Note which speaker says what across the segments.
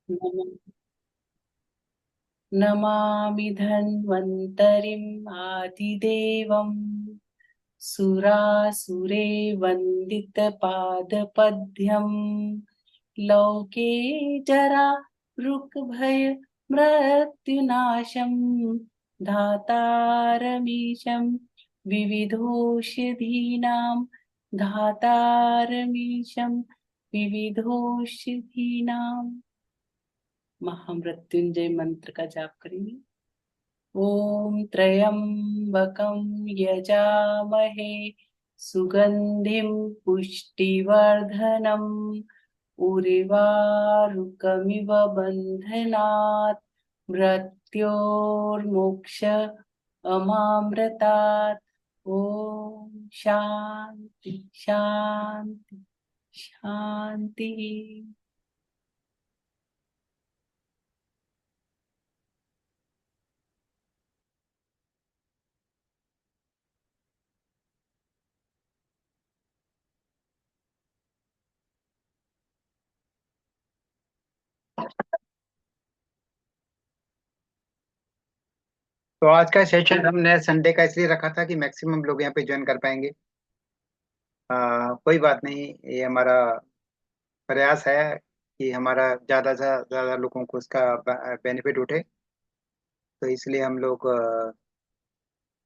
Speaker 1: नम- नमामि धन्वन्तरिम् आदिदेवम् सुरासुरे वन्दितपादपद्यम् लोके जरा मृक्भय मृत्युनाशम् धातारमीशम् विविधोषधीनां धातारमीशम् विविधोषधीनाम् महामृत्युंजय मंत्र का जाप करेंगे। ओम त्र्यंबकं यजामहे सुगंधिं पुष्टिवर्धनम् उर्वारुकमिव बन्धनात् मृत्योर्मोक्ष अमामृतात्। ओम शांति शांति शांति।
Speaker 2: तो आज का सेशन हमने संडे का इसलिए रखा था कि मैक्सिमम लोग यहाँ पे ज्वाइन कर पाएंगे। कोई बात नहीं। ये हमारा प्रयास है कि हमारा ज़्यादा से ज़्यादा लोगों को उसका बेनिफिट उठे। तो इसलिए हम लोग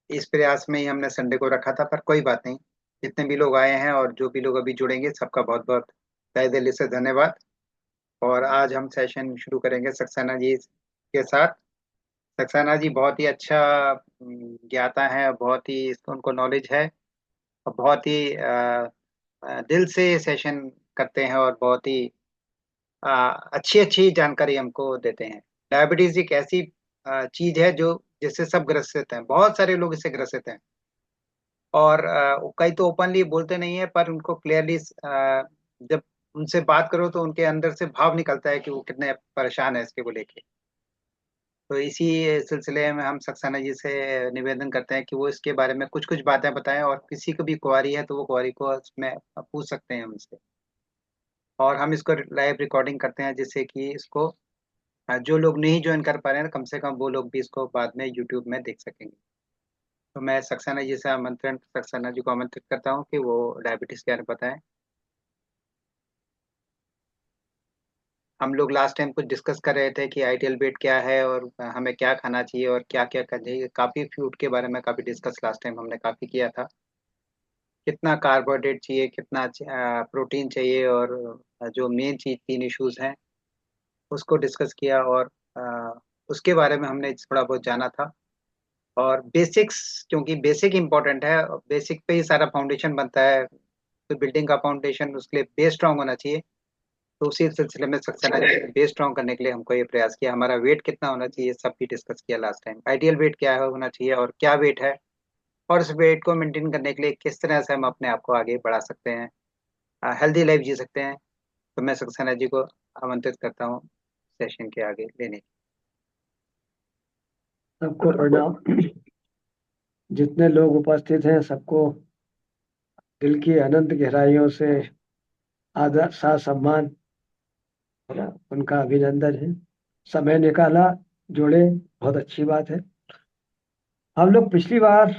Speaker 2: इस प्रयास में ही हमने संडे को रखा था, पर कोई बात नहीं। जितने भी लोग आए हैं और जो भी लोग अभी जुड़ेंगे, सबका बहुत बहुत तहे दिल से धन्यवाद। और आज हम सेशन शुरू करेंगे सक्सेना जी के साथ। सक्सेना जी बहुत ही अच्छा ज्ञाता है, बहुत ही उनको नॉलेज है, और बहुत ही दिल से सेशन करते हैं, और बहुत ही अच्छी अच्छी जानकारी हमको देते हैं। डायबिटीज एक ऐसी चीज है जो जिससे सब ग्रसित हैं, बहुत सारे लोग इससे ग्रसित हैं। और कई तो ओपनली बोलते नहीं है, पर उनको क्लियरली जब उनसे बात करो तो उनके अंदर से भाव निकलता है कि वो कितने परेशान है इसके को लेके। तो इसी सिलसिले में हम सक्सेना जी से निवेदन करते हैं कि वो इसके बारे में कुछ कुछ बातें बताएं, और किसी को भी क्वारी है तो वो क्वारी को इसमें पूछ सकते हैं हमसे। और हम इसको लाइव रिकॉर्डिंग करते हैं, जिससे कि इसको जो लोग नहीं ज्वाइन कर पा रहे हैं, कम से कम वो लोग भी इसको बाद में यूट्यूब में देख सकेंगे। तो मैं सक्सेना जी को आमंत्रित करता हूँ कि वो डायबिटीज के बारे में बताएं। हम लोग लास्ट टाइम कुछ डिस्कस कर रहे थे कि आइडियल वेट क्या है, और हमें क्या खाना चाहिए और क्या क्या करना चाहिए। काफ़ी फूड के बारे में काफ़ी डिस्कस लास्ट टाइम हमने काफ़ी किया था। कितना कार्बोहाइड्रेट चाहिए, कितना प्रोटीन चाहिए, और जो मेन चीज 3 इश्यूज हैं उसको डिस्कस किया। और उसके बारे में हमने थोड़ा बहुत जाना था। और बेसिक्स, क्योंकि बेसिक इम्पोर्टेंट है, बेसिक पे ही सारा फाउंडेशन बनता है। तो बिल्डिंग का फाउंडेशन, उसके लिए बेस स्ट्रांग होना चाहिए। तो उसी सिलसिले में सक्सेना बेस स्ट्रांग करने के लिए हमको ये प्रयास किया। हमारा वेट कितना होना चाहिए सब भी डिस्कस किया लास्ट टाइम। आइडियल वेट क्या है होना चाहिए, और क्या वेट है, और उस वेट को मेंटेन करने के लिए किस तरह से हम अपने आप को आगे बढ़ा सकते हैं, हेल्दी लाइफ जी सकते हैं। तो मैं सक्सेना जी को आमंत्रित करता हूँ सेशन के आगे लेने।
Speaker 3: सबको प्रणाम। जितने लोग उपस्थित हैं सबको दिल की अनंत गहराइयों से आदर सा सम्मान, है ना, उनका अभिनंदन है। समय निकाला, जुड़े, बहुत अच्छी बात है। हम लोग पिछली बार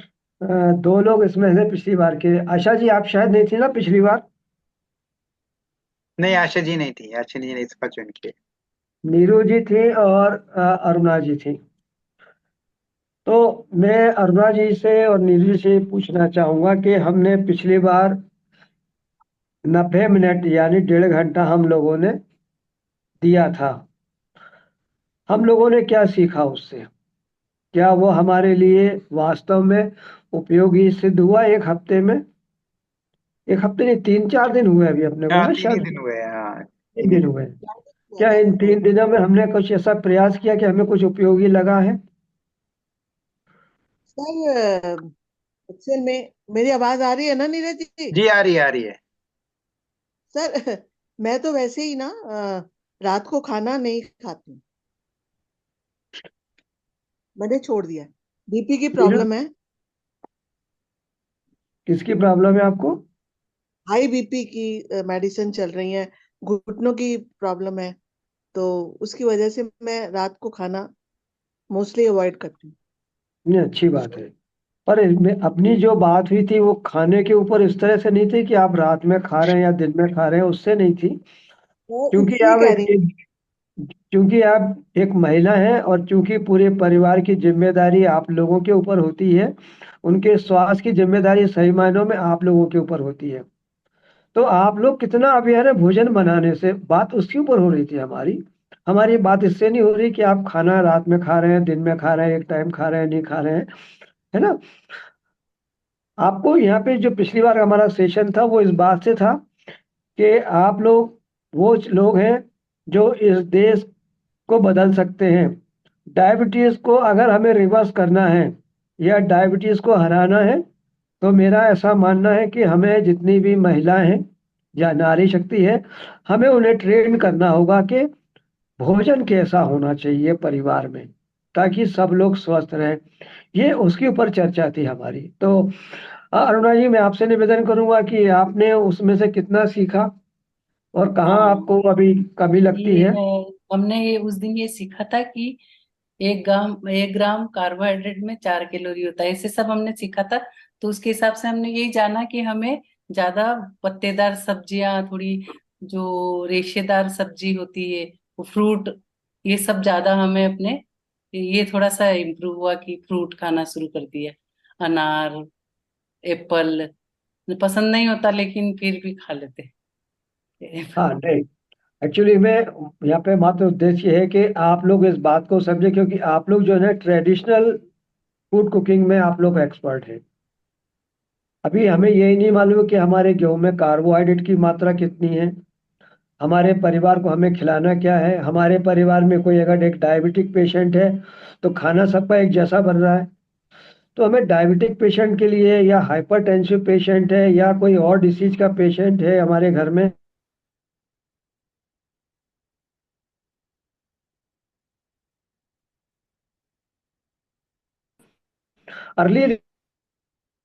Speaker 3: 2 लोग इसमें से पिछली बार के, आशा जी आप शायद नहीं थी ना पिछली बार।
Speaker 2: नहीं, आशा जी नहीं थी, आशा जी ने इस बार ज्वाइन किए।
Speaker 3: नीरू जी थी और अरुणा जी थी। तो मैं अरुणा जी से और नीरू जी से पूछना चाहूंगा कि हमने पिछली बार 90 मिनट यानी 1.5 घंटा हम लोगों ने दिया था। हम लोगों ने क्या सीखा उससे? क्या वो हमारे लिए वास्तव में उपयोगी सिद्ध हुआ? एक हफ्ते में, एक हफ्ते नहीं, 3-4 दिन हुए अभी अपने को
Speaker 2: हाँ,
Speaker 3: ना,
Speaker 2: 3 ही
Speaker 3: शायद
Speaker 2: दिन हुए हैं, हाँ,
Speaker 3: 3 दिन
Speaker 2: 3 ही दिन।
Speaker 3: हुए हैं। क्या इन 3 दिनों में हमने कुछ ऐसा प्रयास किया कि हमें कुछ उपयोगी लगा है?
Speaker 4: सर, अक्सर में मेरी आवाज आ रही है ना नीरज जी?
Speaker 2: जी, आ रही है, आ रही है।
Speaker 4: सर, मैं तो वैसे ही ना रात को खाना नहीं खाती हूँ। मैंने छोड़ दिया। बीपी की
Speaker 3: नीरू,
Speaker 4: प्रॉब्लम है।
Speaker 3: किसकी प्रॉब्लम है आपको?
Speaker 4: हाई बीपी की मेडिसिन चल रही है। घुटनों की प्रॉब्लम है। तो उसकी वजह से मैं रात को खाना मोस्टली अवॉइड करती हूँ।
Speaker 3: नहीं, अच्छी बात है। पर इसमें अपनी जो बात हुई थी वो खाने के ऊपर इस तरह से नहीं थी कि आप रात में खा रहे हैं या दिन में खा रहे हैं, उससे नहीं थी।
Speaker 4: मैं
Speaker 3: क्योंकि
Speaker 4: इसलिए
Speaker 3: आप
Speaker 4: कह रही हूँ।
Speaker 3: क्योंकि आप एक महिला हैं और क्योंकि पूरे परिवार की जिम्मेदारी आप लोगों के ऊपर होती है, उनके स्वास्थ्य की जिम्मेदारी सही मायनों में आप लोगों के ऊपर होती है। तो आप लोग कितना अवेयर है भोजन बनाने से, बात उसके ऊपर हो रही थी हमारी। हमारी बात इससे नहीं हो रही कि आप खाना रात में खा रहे हैं, दिन में खा रहे हैं, एक टाइम खा रहे हैं, नहीं खा रहे हैं, है ना। आपको यहाँ पे जो पिछली बार हमारा सेशन था वो इस बात से था कि आप लोग वो लोग हैं जो इस देश को बदल सकते हैं। डायबिटीज को अगर हमें रिवर्स करना है या डायबिटीज को हराना है, तो मेरा ऐसा मानना है कि हमें जितनी भी महिलाएं हैं या नारी शक्ति है, हमें उन्हें ट्रेन करना होगा कि भोजन कैसा होना चाहिए परिवार में, ताकि सब लोग स्वस्थ रहें। ये उसके ऊपर चर्चा थी हमारी। तो अरुणा जी, मैं आपसे निवेदन करूंगा कि आपने उसमें से कितना सीखा और कहाँ
Speaker 1: हाँ,
Speaker 3: आपको अभी कमी लगती
Speaker 1: ये
Speaker 3: है।
Speaker 1: है, हमने ये उस दिन ये सीखा था कि 1 ग्राम कार्बोहाइड्रेट में 4 कैलोरी होता है, ऐसे सब हमने सीखा था। तो उसके हिसाब से हमने यही जाना कि हमें ज्यादा पत्तेदार सब्जियां, थोड़ी जो रेशेदार सब्जी होती है, वो फ्रूट, ये सब ज्यादा हमें अपने, ये थोड़ा सा इम्प्रूव हुआ कि फ्रूट खाना शुरू कर दिया। अनार, एप्पल पसंद नहीं होता लेकिन फिर भी खा लेते हैं।
Speaker 3: हाँ, नहीं, एक्चुअली में यहाँ पे मात्र उद्देश्य है कि आप लोग इस बात को समझे, क्योंकि आप लोग जो है ट्रेडिशनल फूड कुकिंग में आप लोग एक्सपर्ट हैं। अभी हमें यही नहीं मालूम कि हमारे गेहूं में कार्बोहाइड्रेट की मात्रा कितनी है, हमारे परिवार को हमें खिलाना क्या है। हमारे परिवार में कोई अगर एक डायबिटिक पेशेंट है तो खाना सबका एक जैसा बन रहा है। तो हमें डायबिटिक पेशेंट के लिए या हाइपरटेंसिव पेशेंट है या कोई और डिसीज का पेशेंट है हमारे घर में, अर्ली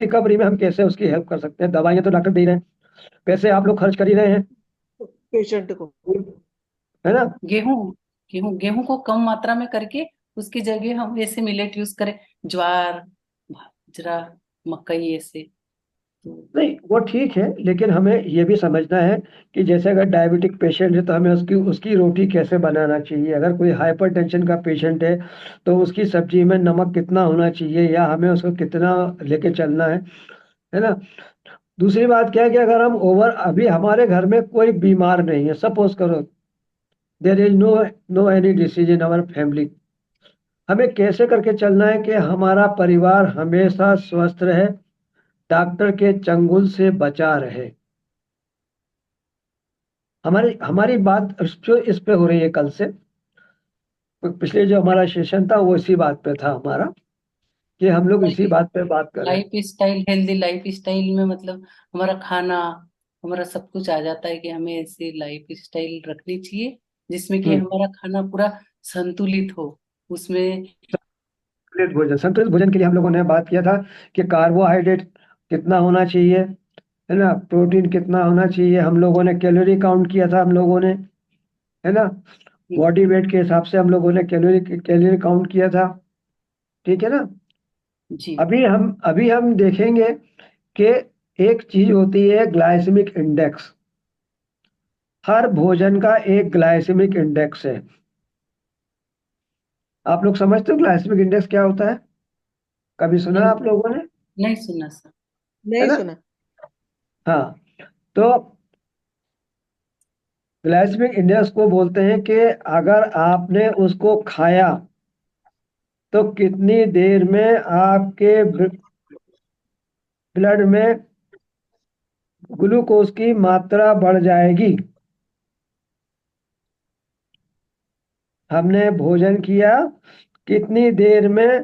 Speaker 3: रिकवरी में हम कैसे उसकी हेल्प कर सकते हैं। दवाइयां तो डॉक्टर दे रहे हैं, पैसे आप लोग खर्च कर ही रहे हैं,
Speaker 4: पेशेंट को।
Speaker 3: है ना।
Speaker 1: गेहूं गेहूं को कम मात्रा में करके उसकी जगह हम ऐसे मिलेट यूज करें, ज्वार, बाजरा, मकई, ऐसे। तो
Speaker 3: नहीं, वो ठीक है, लेकिन हमें ये भी समझना है कि जैसे अगर डायबिटिक पेशेंट है तो हमें उसकी उसकी रोटी कैसे बनाना चाहिए। अगर कोई हाइपरटेंशन का पेशेंट है तो उसकी सब्जी में नमक कितना होना चाहिए या हमें उसको कितना लेके चलना है ना। दूसरी बात क्या है कि अगर हम ओवर, अभी हमारे घर में कोई बीमार नहीं है, सपोज करो there is no no any disease in our family, हमें कैसे करके चलना है कि हमारा परिवार हमेशा स्वस्थ रहे, डॉक्टर के चंगुल से बचा रहे। हमारी हमारी बात जो इस पे हो रही है कल से, पिछले जो हमारा सेशन था वो इसी बात पे था हमारा, कि हम लोग इसी बात पे बात कर रहे हैं।
Speaker 1: Life style, healthy life style में मतलब हमारा खाना, हमारा सब कुछ आ जाता है कि हमें ऐसी लाइफ स्टाइल रखनी चाहिए जिसमें कि
Speaker 3: हम्म।
Speaker 1: हमारा खाना पूरा संतुलित हो, उसमें।
Speaker 3: संतुलित भोजन के लिए हम लोगों ने बात किया था कि कार्बोहाइड्रेट कितना होना चाहिए, है ना, प्रोटीन कितना होना चाहिए। हम लोगों ने कैलोरी काउंट किया था हम लोगों ने, है ना, बॉडी वेट के हिसाब से हम लोगों ने कैलोरी कैलोरी काउंट किया था। ठीक है ना।
Speaker 1: जी।
Speaker 3: अभी हम देखेंगे कि एक चीज होती है ग्लाइसेमिक इंडेक्स। हर भोजन का एक ग्लाइसेमिक इंडेक्स है। आप लोग समझते हो ग्लाइसेमिक इंडेक्स क्या होता है? कभी सुना
Speaker 1: नहीं,
Speaker 3: आप लोगों ने?
Speaker 1: नहीं सुना सर।
Speaker 3: है
Speaker 4: नहीं
Speaker 3: ना।
Speaker 4: सुना।
Speaker 3: हाँ, तो ग्लाइसेमिक इंडेक्स को बोलते हैं कि अगर आपने उसको खाया तो कितनी देर में आपके ब्लड में ग्लूकोज की मात्रा बढ़ जाएगी। हमने भोजन किया, कितनी देर में,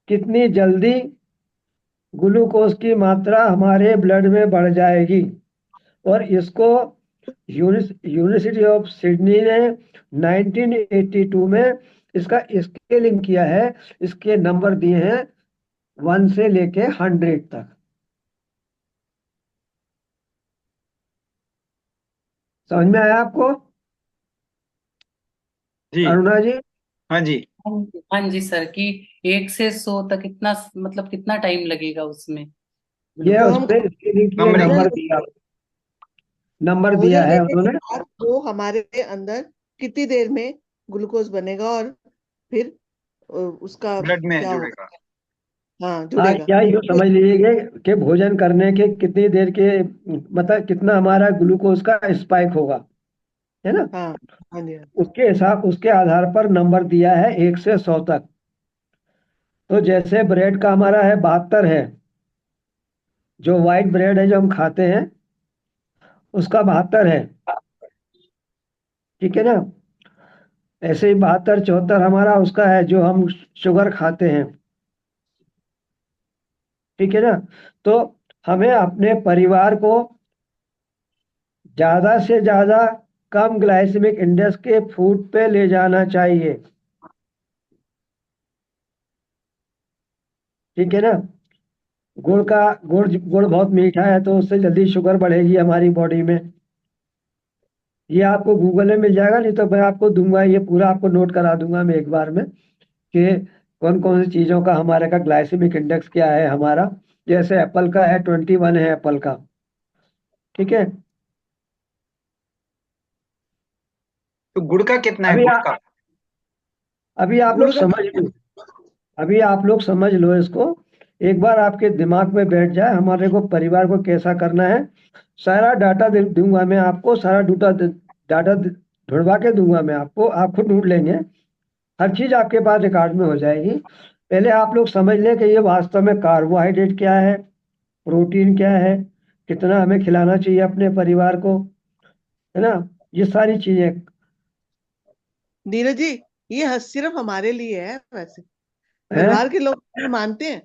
Speaker 3: कितनी जल्दी ग्लूकोज की मात्रा हमारे ब्लड में बढ़ जाएगी। और इसको यूनिवर्सिटी ऑफ सिडनी ने 1982 में इसका स्केलिंग किया है। इसके नंबर दिए हैं 1 से लेके 100 तक। समझ में आया आपको?
Speaker 2: जी।
Speaker 3: अरुणा जी।
Speaker 2: हाँ जी।
Speaker 1: हाँ जी सर, कि 1 से 100 तक कितना, मतलब कितना टाइम लगेगा उसमें
Speaker 3: ये
Speaker 4: तो
Speaker 1: ग्लूकोज।
Speaker 4: हम
Speaker 3: उसपे स्क्रीनिंग के लिए
Speaker 2: नंबरिंग।
Speaker 3: नंबर दिया
Speaker 4: भोजन
Speaker 3: है
Speaker 4: लेने के
Speaker 3: उन्होंने।
Speaker 4: बाद वो हमारे अंदर कितनी देर में ग्लूकोज बनेगा और फिर उसका
Speaker 2: ब्लड में
Speaker 4: क्या होगा?
Speaker 2: जुड़ेगा।
Speaker 4: हाँ,
Speaker 3: हाँ,
Speaker 4: जुड़ेगा।
Speaker 3: या यूँ समझ लीजिए कि भोजन करने के कितनी देर के, मतलब कितना हमारा ग्लूकोज का स्पाइक होगा, है ना।
Speaker 4: हाँ, हाँ जी, हाँ।
Speaker 3: उसके आधार पर नंबर दिया है 1 से 100 तक। तो जैसे ब्रेड का हमारा है 72 है, जो व्हाइट ब्रेड है जो हम खाते हैं उसका 72 है, ठीक है ना। ऐसे ही 72 74 हमारा उसका है जो हम शुगर खाते हैं, ठीक है ना। तो हमें अपने परिवार को ज्यादा से ज्यादा कम ग्लाइसेमिक इंडेक्स के फूड पे ले जाना चाहिए, ठीक है ना। गुड़ बहुत मीठा है तो उससे जल्दी शुगर बढ़ेगी हमारी बॉडी में। ये आपको गूगल में मिल जाएगा, नहीं तो मैं आपको दूंगा, ये पूरा आपको नोट करा दूंगा मैं एक बार में कि कौन कौन सी चीजों का हमारे का ग्लाइसेमिक इंडेक्स क्या है हमारा। जैसे एप्पल का है 21 है एप्पल का, ठीक है।
Speaker 2: तो गुड़ का कितना है,
Speaker 3: अभी
Speaker 2: गुड़
Speaker 3: आ,
Speaker 2: का?
Speaker 3: अभी आप
Speaker 4: गुड़
Speaker 3: लोग
Speaker 4: का
Speaker 3: समझ लो, अभी आप लोग समझ लो इसको। एक बार आपके दिमाग में बैठ जाए हमारे को परिवार को कैसा करना है, सारा डाटा दूंगा मैं आपको, सारा डाटा ढूंढवा के दूंगा मैं आपको, आप खुद ढूंढ लेंगे। हर चीज आपके पास रिकॉर्ड में हो जाएगी। पहले आप लोग समझ लें कि ये वास्तव में कार्बोहाइड्रेट क्या है, प्रोटीन क्या है, कितना हमें खिलाना चाहिए अपने परिवार को, है ना। ये सारी चीजें
Speaker 4: नीरज जी, ये सिर्फ हमारे लिए है वैसे।
Speaker 3: हैं।
Speaker 4: परिवार के लोग ये मानते हैं।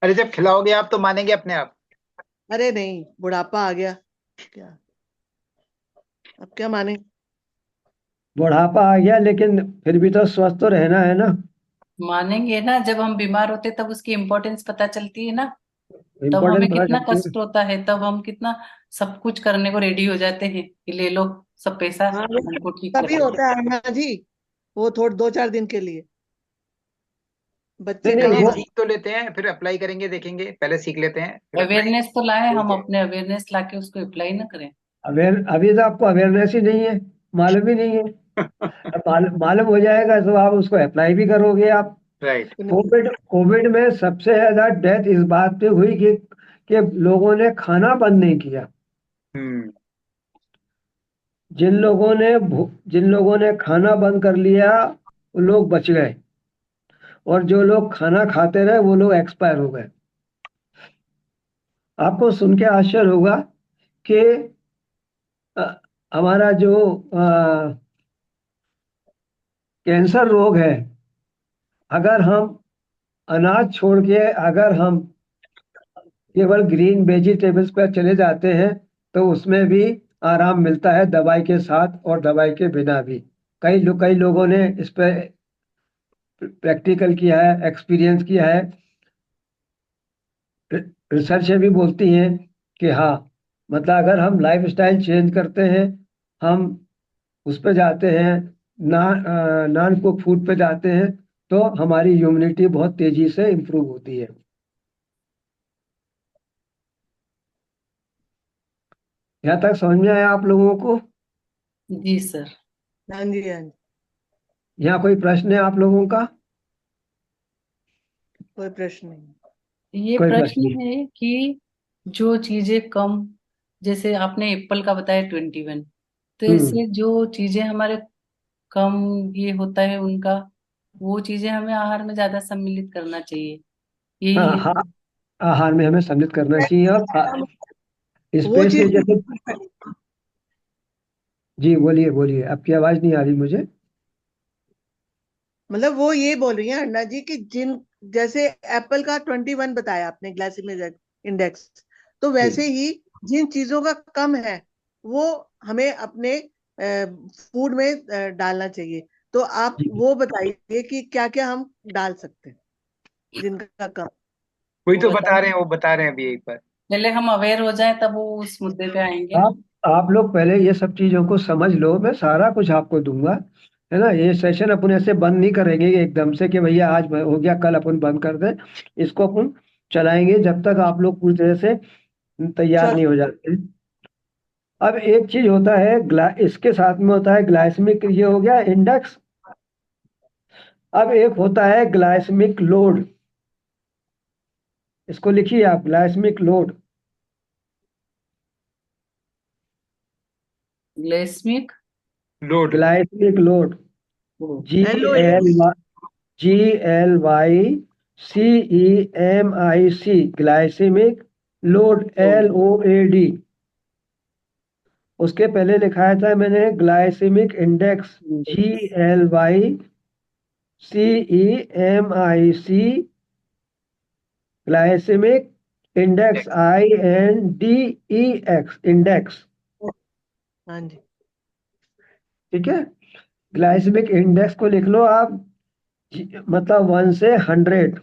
Speaker 2: अरे जब खिलाओगे आप तो मानेंगे अपने आप।
Speaker 4: अरे नहीं, बुढ़ापा आ गया क्या, अब क्या माने?
Speaker 3: बुढ़ापा आ गया लेकिन फिर भी तो स्वस्थ तो रहना है ना।
Speaker 1: मानेंगे ना, जब हम बीमार होते तब उसकी इम्पोर्टेंस पता चलती है ना। तब हमें
Speaker 3: इम्पोर्टेंट पता
Speaker 1: कितना
Speaker 3: चलती है।
Speaker 1: कष्ट होता है, तब हम कितना सब कुछ करने को रेडी हो जाते हैं कि ले लो सब पैसा,
Speaker 4: हाँ,
Speaker 1: हमको ठीक
Speaker 4: तभी
Speaker 1: कर दो।
Speaker 4: होता है अरुणा जी, वो थोड़े 2 4 दिन के लिए।
Speaker 3: नहीं
Speaker 4: बच्चे
Speaker 3: नहीं
Speaker 4: कहाँ
Speaker 2: चलिए
Speaker 3: वो,
Speaker 4: मान।
Speaker 2: सीख तो लेते हैं, फिर अप्लाई करेंगे, देखेंगे, पहले सीख लेते हैं फिर अप्लाई।
Speaker 1: अवेयरनेस तो लाए हम,
Speaker 2: ठीक है।
Speaker 1: अपने अवेयरनेस लाके उसको अप्लाई ना करें।
Speaker 3: अभी तो आपको अवेयरनेस ही नहीं है, मालूम ही नहीं है। अब मालूम हो जाएगा तो आप उसको अप्लाई भी करोगे आप।
Speaker 2: राइट।
Speaker 3: कोविड कोविड में सबसे ज्यादा डेथ इस बात पे हुई कि लोगों ने खाना बंद नहीं किया।
Speaker 2: हम्म।
Speaker 3: जिन लोगों ने खाना बंद कर लिया वो लोग बच गए, और जो लोग खाना खाते रहे वो लोग एक्सपायर हो गए। आपको सुन के आश्चर्य होगा कि अ, हमारा जो कैंसर रोग है, अगर हम अनाज छोड़ के अगर हम केवल ग्रीन वेजिटेबल्स पर चले जाते हैं तो उसमें भी आराम मिलता है, दवाई के साथ और दवाई के बिना भी। कई लोगों ने इस पर प्रैक्टिकल किया है, एक्सपीरियंस किया है। रिसर्च भी बोलती हैं कि हाँ, मतलब अगर हम लाइफ स्टाइल चेंज करते हैं, हम उस पे जाते हैं, नॉन कुक फूड पे जाते हैं, तो हमारी इम्यूनिटी बहुत तेजी से इम्प्रूव होती है। यहाँ तक समझ में आया आप लोगों को?
Speaker 1: जी सर।
Speaker 4: हाँ जी, हाँ जी।
Speaker 3: यहाँ कोई प्रश्न है आप लोगों का?
Speaker 4: कोई प्रश्न नहीं।
Speaker 1: ये
Speaker 3: कोई प्रश्न
Speaker 1: प्रश्न
Speaker 3: नहीं।
Speaker 1: है कि जो चीजें कम, जैसे आपने एप्पल का बताया 21, तो
Speaker 3: हम्म।
Speaker 1: ऐसे जो चीजें हमारे कम ये होता है उनका, वो चीजें हमें आहार में ज्यादा सम्मिलित करना चाहिए,
Speaker 3: हाँ
Speaker 1: यही
Speaker 3: हाँ,
Speaker 1: है।
Speaker 3: आहार में हमें सम्मिलित करना चाहिए, और
Speaker 4: वो
Speaker 3: स्पेशली
Speaker 4: चीज,
Speaker 3: जैसे, जी बोलिए बोलिए, आपकी आवाज नहीं आ रही मुझे।
Speaker 4: मतलब वो ये बोल रही है अन्ना जी कि जिन, जैसे एप्पल का 21 बताया आपने ग्लाइसेमिक इंडेक्स, तो
Speaker 3: जी
Speaker 4: वैसे ही जिन चीजों का कम है वो हमें अपने फूड में डालना चाहिए। तो आप
Speaker 3: जी।
Speaker 4: वो बताइए कि क्या क्या हम डाल सकते हैं जिनका कम
Speaker 2: वही
Speaker 1: वो
Speaker 2: तो
Speaker 1: बता,
Speaker 2: बता रहे हैं, वो बता रहे हैं अभी एक बार।
Speaker 1: पहले हम अवेयर हो जाएं तब वो उस मुद्दे पे आएंगे
Speaker 3: आप
Speaker 1: ना।
Speaker 3: आप लोग पहले ये सब चीजों को समझ लो, मैं सारा कुछ आपको दूंगा, है ना। ये सेशन अपन ऐसे बंद नहीं करेंगे कि एकदम से कि भैया आज हो गया कल अपन बंद कर दें। इसको अपन चलाएंगे जब तक आप लोग पूरी तरह से तैयार नहीं
Speaker 4: चलो
Speaker 3: हो जाते। अब एक चीज होता है इसके साथ में होता है ग्लाइसेमिक, ये हो गया इंडेक्स। अब एक होता है ग्लाइसेमिक लोड, इसको लिखिए आप, glycemic load.
Speaker 1: Glycemic
Speaker 2: load.
Speaker 3: Glycemic load, G
Speaker 4: LOAD।
Speaker 3: L GLYCEMIC, glycemic load,
Speaker 1: load.
Speaker 3: LOAD। उसके पहले लिखाया था मैंने glycemic index, GLYCEMIC, glycemic index, INDEX, index.
Speaker 4: हाँ जी।
Speaker 3: ठीक है, ग्लाइसेमिक इंडेक्स को लिख लो आप, मतलब 1 से 100।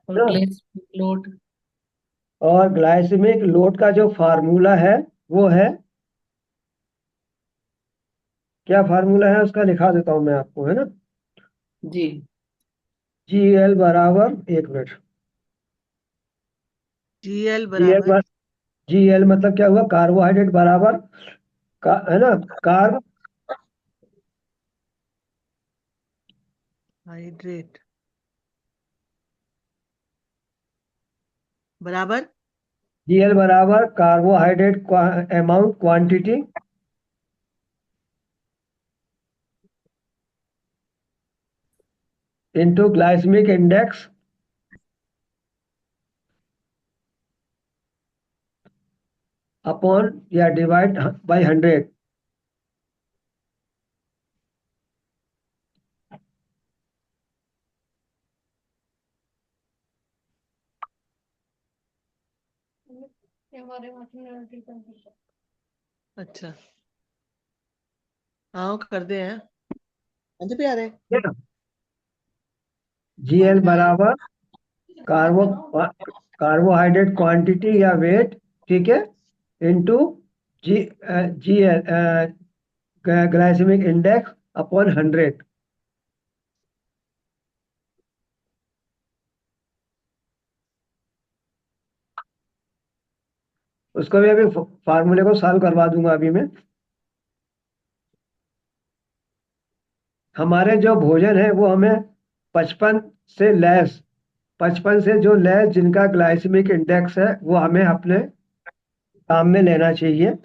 Speaker 1: और ग्लाइसेमिक लोड।
Speaker 3: और ग्लाइसेमिक लोड का जो फार्मूला है वो है, क्या फार्मूला है उसका लिखा देता हूं मैं आपको, है ना।
Speaker 1: जी।
Speaker 3: GL बराबर, एक मिनट,
Speaker 4: GL
Speaker 3: GL
Speaker 4: बराबर।
Speaker 3: GL मतलब क्या हुआ, कार्बोहाइड्रेट बराबर है ना, कार्ब
Speaker 4: हाइड्रेट बराबर
Speaker 3: GL बराबर carbohydrate amount, quantity, into glycaemic index upon या डिवाइड बाय 100।
Speaker 4: अच्छा। हाँ कर दे हैं। हाँ जी प्यारे।
Speaker 3: GL बराबर कार्बो कार्बोहाइड्रेट क्वांटिटी या वेट, ठीक है, इनटू जी जी ग्लाइसेमिक इंडेक्स अपॉन 100। उसको भी अभी फार्मूले को सॉल्व करवा दूंगा अभी मैं। हमारे जो भोजन है वो हमें 55 से लेस, 55 से जो लेस जिनका ग्लाइसेमिक इंडेक्स है वो हमें अपने काम में लेना चाहिए।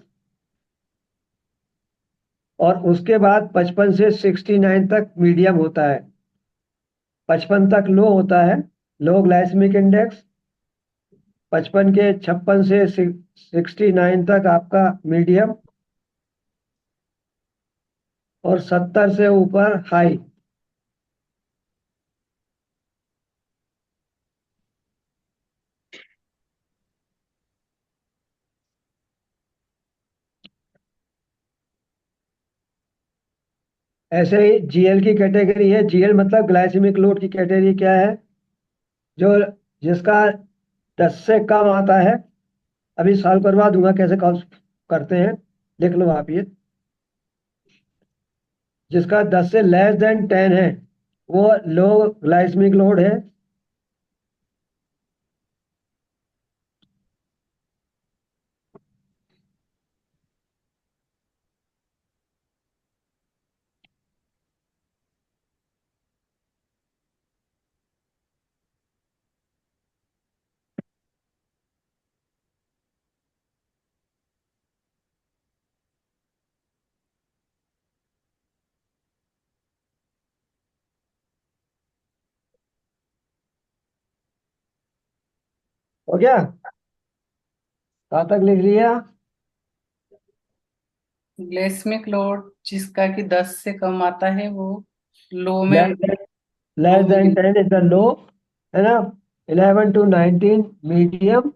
Speaker 3: और उसके बाद 55 से 69 तक मीडियम होता है, 55 तक लो होता है, लो ग्लाइसेमिक इंडेक्स। 55 के 56 से 69 तक आपका मीडियम, और 70 से ऊपर हाई। ऐसे ही जीएल की कैटेगरी है, जीएल मतलब ग्लाइसेमिक लोड की कैटेगरी क्या है, जो जिसका 10 से कम आता है। अभी सॉल्व करवा दूंगा कैसे कॉल करते हैं, लिख लो आप ये। जिसका 10 से लेस देन 10 है वो लो ग्लाइसेमिक लोड है। हो गया, कहाँ तक लिख लिया।
Speaker 1: ग्लाइसेमिक लोड जिसका कि 10 से कम आता है वो लो में
Speaker 3: लेस
Speaker 1: लो में
Speaker 3: देन 10 इज द लो, है ना, 11 to 19 मीडियम,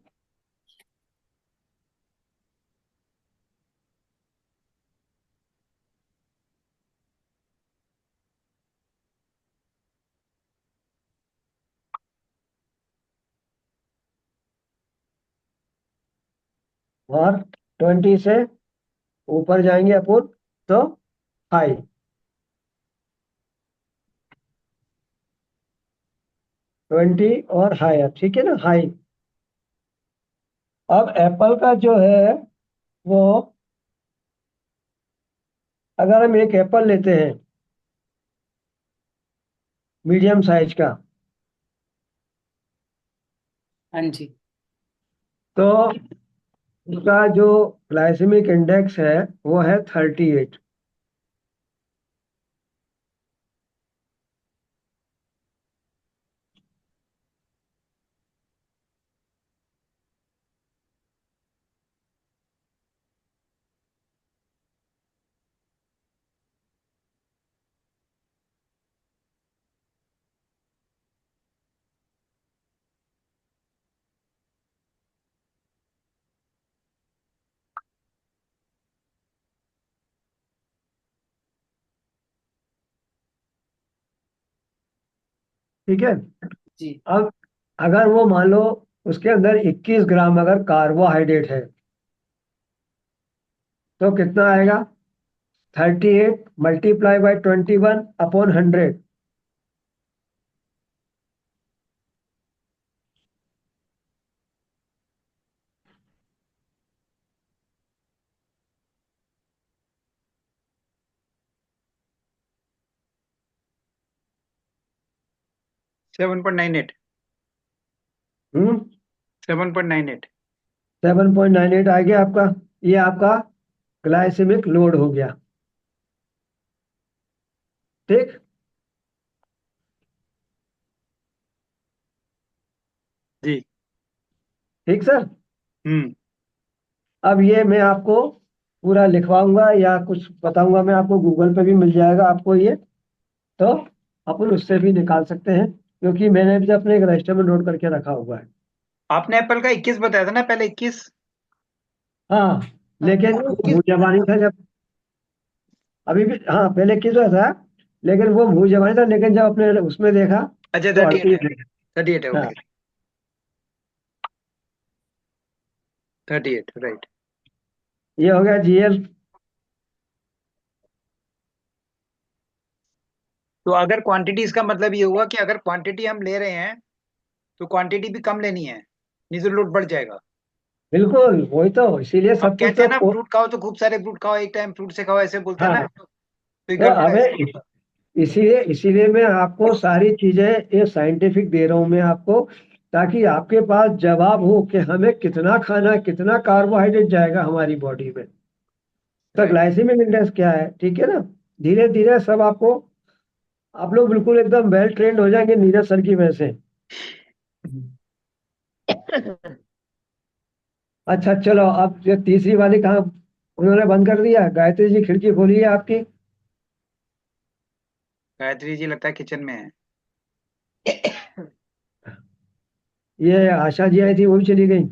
Speaker 3: और 20 से ऊपर जाएंगे अपन तो हाई। 20 और हायर, ठीक है ना, हाई। अब एप्पल का जो है वो, अगर हम एक एप्पल लेते हैं मीडियम साइज का,
Speaker 1: हाँ जी।
Speaker 3: तो उसका जो ग्लाइसेमिक इंडेक्स है वो है 38। ठीक है।
Speaker 1: जी।
Speaker 3: अब अगर वो मान लो उसके अंदर 21 ग्राम अगर कार्बोहाइड्रेट है तो कितना आएगा? 38 मल्टीप्लाई बाई 21/100।
Speaker 2: 7.98। 7.98।
Speaker 3: 7.98 आ गया आपका। ये आपका ग्लाइसेमिक लोड हो गया। ठीक।
Speaker 2: जी।
Speaker 3: ठीक सर।
Speaker 2: हम्म।
Speaker 3: अब ये मैं आपको पूरा लिखवाऊंगा या कुछ बताऊंगा, मैं आपको गूगल पे भी मिल जाएगा आपको ये, तो अपन उससे भी निकाल सकते हैं, क्योंकि मैंने भी अपने एक रजिस्टर में नोट करके रखा हुआ है।
Speaker 2: आपने एप्पल का 21 बताया था ना पहले, 21।
Speaker 3: हाँ, लेकिन
Speaker 4: वो
Speaker 3: वो
Speaker 4: 21
Speaker 3: मुंह जबानी था जब, अभी भी हाँ पहले किस था, लेकिन वो मुंह जबानी था, लेकिन जब अपने उसमें देखा
Speaker 2: अच्छा,
Speaker 3: तो
Speaker 2: 38 है।
Speaker 3: 38 है।
Speaker 2: 38 है,
Speaker 3: हाँ,
Speaker 2: ओके। 38, राइट।
Speaker 3: ये हो गया जीएल।
Speaker 2: तो अगर क्वांटिटी, इसका मतलब ये हुआ कि अगर क्वांटिटी हम ले रहे हैं तो क्वांटिटी भी कम लेनी है, नहीं तो लोड बढ़ जाएगा।
Speaker 3: बिल्कुल वही तो, इसीलिए
Speaker 2: अब
Speaker 3: सब कुछ
Speaker 2: कहते हैं ना,
Speaker 3: तो
Speaker 2: फ्रूट खाओ तो खूब सारे फ्रूट खाओ, एक टाइम फ्रूट से खाओ, ऐसे बोलते हैं ना,
Speaker 3: हाँ,
Speaker 2: तो ये
Speaker 3: तो
Speaker 2: गड़बड़ है।
Speaker 3: हमें इसीलिए इसीलिए मैं आपको सारी चीजें ये साइंटिफिक दे रहा हूं मैं आपको, ताकि आपके पास जवाब हो कि हमें कितना खाना है, कितना कार्बोहाइड्रेट जाएगा हमारी बॉडी में, तो
Speaker 2: राइट।
Speaker 3: ग्लाइसेमिक इंडेक्स क्या है, ठीक है ना। धीरे धीरे सब आपको, आप लोग बिल्कुल एकदम वेल ट्रेंड हो जाएंगे नीरज सर की वजह से। अच्छा चलो, अब ये तीसरी वाली कहाँ, उन्होंने बंद कर दिया? गायत्री जी खिड़की खोली है आपकी।
Speaker 2: गायत्री जी लगता है किचन में है।
Speaker 3: ये आशा जी आई थी, वो भी चली गई।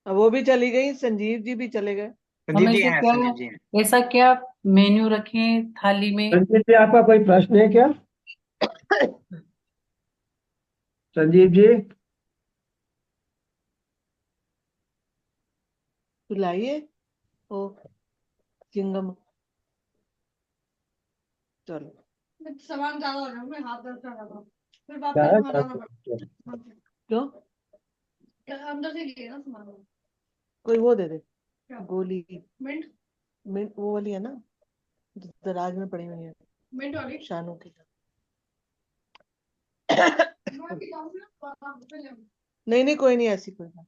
Speaker 4: वो भी चली गई, संजीव जी भी चले गए।
Speaker 2: संजीव
Speaker 1: हम
Speaker 2: जी
Speaker 1: ऐसे
Speaker 2: हैं,
Speaker 1: क्या,
Speaker 2: संजीव जी हैं।
Speaker 1: ऐसा क्या मेन्यू रखें थाली में?
Speaker 3: संजीव जी आपका कोई प्रश्न है क्या? संजीव जी।
Speaker 4: बुलाइए ओ चिंगम, चलो। सामान ज्यादा हो रहा है, मैं हाथ दर्द कर रहा था, फिर
Speaker 3: क्या
Speaker 4: वापस
Speaker 3: है?
Speaker 4: वहां जाना पड़ा। क्यों? अंदर से लिए ना सामान, कोई वो दे दे। क्या? गोली मिंट। मिंट वो वाली है ना, जो दराज में पड़ी हुई है, मिंट वाली शानों की। नहीं नहीं, कोई नहीं, ऐसी कोई बात।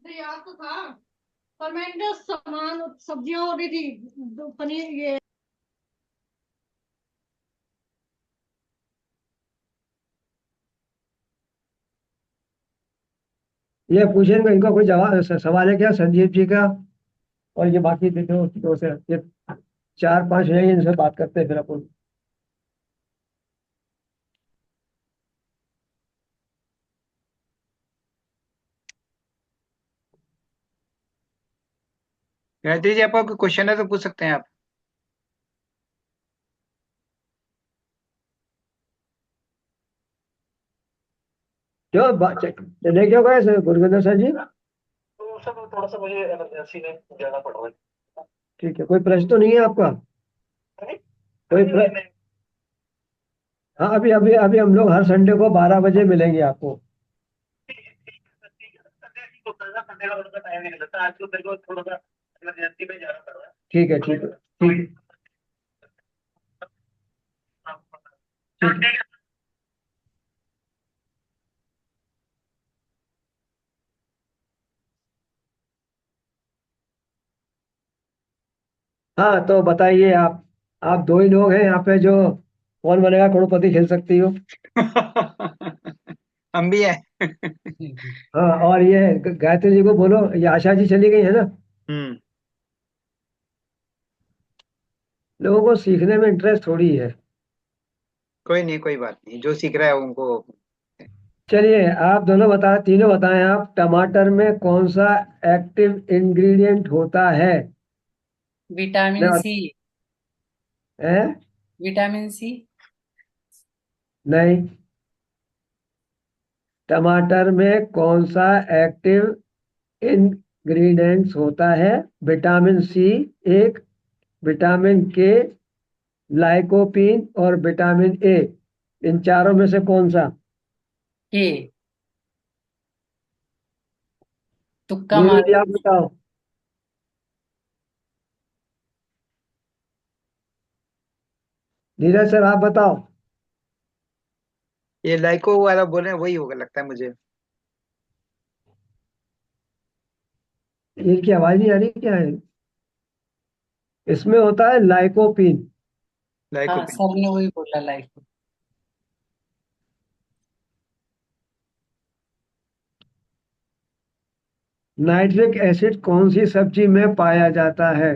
Speaker 4: याद तो था, पर मैंने सामान सब्जियां हो रही थी, पनीर ये
Speaker 3: ये पूछेंगे, इनका कोई जवाब सवाल है क्या संजीव जी का? और ये बाकी देखो दो से ये 4-5 हैं, इनसे बात करते हैं फिर अपन।
Speaker 2: गायत्री जी, आपका कोई क्वेश्चन है तो पूछ सकते हैं आप।
Speaker 3: क्यों चले क्यों गए गुरविंदर सर जी?
Speaker 5: तो सर थोड़ा सा मुझे इमरजेंसी में जाना पड़ रहा है।
Speaker 3: ठीक है, कोई प्रश्न तो नहीं है आपका?
Speaker 5: नहीं
Speaker 3: कोई
Speaker 5: नहीं
Speaker 3: प्र...
Speaker 5: नहीं,
Speaker 3: हाँ, अभी अभी अभी हम लोग हर संडे को 12 बजे मिलेंगे आपको।
Speaker 5: ठीक है ठीक है ठीक है, संडे ठीक होता है ना, संडे का उनका टाइम नहीं मिलता, आज तो मेरे को थोड़ा सा इमरजेंसी में जाना पड़ रहा है।
Speaker 3: ठीक है, ठीक है,
Speaker 5: तो
Speaker 3: ठीक है, ठीक है। हाँ, तो बताइए आप दो ही लोग हैं यहाँ पे जो कौन बनेगा करोड़पति खेल सकती हो।
Speaker 2: हम भी हैं।
Speaker 3: हाँ, और ये गायत्री जी को बोलो, ये आशा जी चली गई है ना।
Speaker 2: हम्म।
Speaker 3: लोगों को सीखने में इंटरेस्ट थोड़ी है।
Speaker 2: कोई नहीं, कोई बात नहीं, जो सीख रहा है उनको।
Speaker 3: चलिए, आप दोनों तीनों बताएं, आप टमाटर में कौन सा एक्टिव इंग्रेडिएंट होता है?
Speaker 1: विटामिन
Speaker 3: नहीं,
Speaker 1: सी।
Speaker 3: है?
Speaker 1: Vitamin C.
Speaker 3: नहीं। टमाटर में कौन सा एक्टिव इंग्रेडिएंट्स होता है? विटामिन सी एक, विटामिन के, लाइकोपीन और विटामिन ए। इन चारों में से कौन सा?
Speaker 1: के। तुक्का
Speaker 3: नीरू जी
Speaker 1: मारो।
Speaker 3: आप बताओ। नीरज सर आप बताओ।
Speaker 2: ये लाइको वाला बोल रहे हैं, वही होगा लगता है मुझे।
Speaker 3: इनकी आवाज नहीं आ रही क्या है? इसमें होता है लाइकोपीन।
Speaker 2: लाइको
Speaker 1: हाँ,
Speaker 2: पे।
Speaker 1: सबने वही बोला लाइक।
Speaker 3: नाइट्रिक एसिड कौन सी सब्जी में पाया जाता है?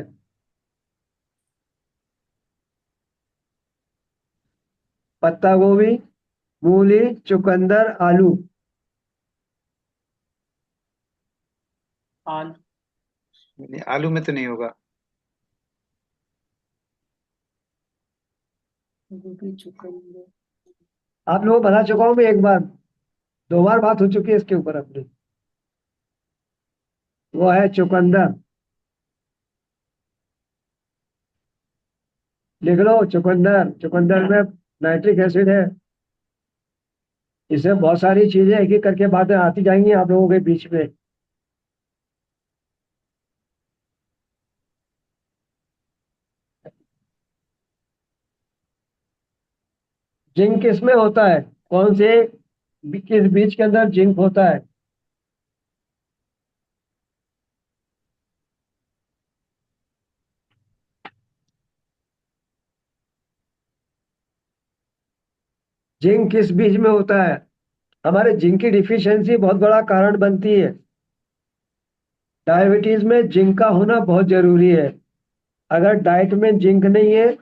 Speaker 3: पत्ता गोभी, मूली, चुकंदर, आलू।
Speaker 1: आलू।
Speaker 2: आलू में तो नहीं होगा।
Speaker 1: गोभी चुकंदर।
Speaker 3: आप लोगों को बता चुका हूं मैं एक बार, 2 बार बात हो चुकी है इसके ऊपर अपनी। वो है चुकंदर। लिख लो, चुकंदर। चुकंदर में नाइट्रिक एसिड है। इससे बहुत सारी चीजें एक एक करके बातें आती जाएंगी आप लोगों के बीच में। जिंक किसमें होता है? कौन से किस बीज के अंदर जिंक होता है? जिंक किस बीज में होता है? हमारे जिंक की डिफिशियंसी बहुत बड़ा कारण बनती है। डायबिटीज में जिंक का होना बहुत जरूरी है। अगर डाइट में जिंक नहीं है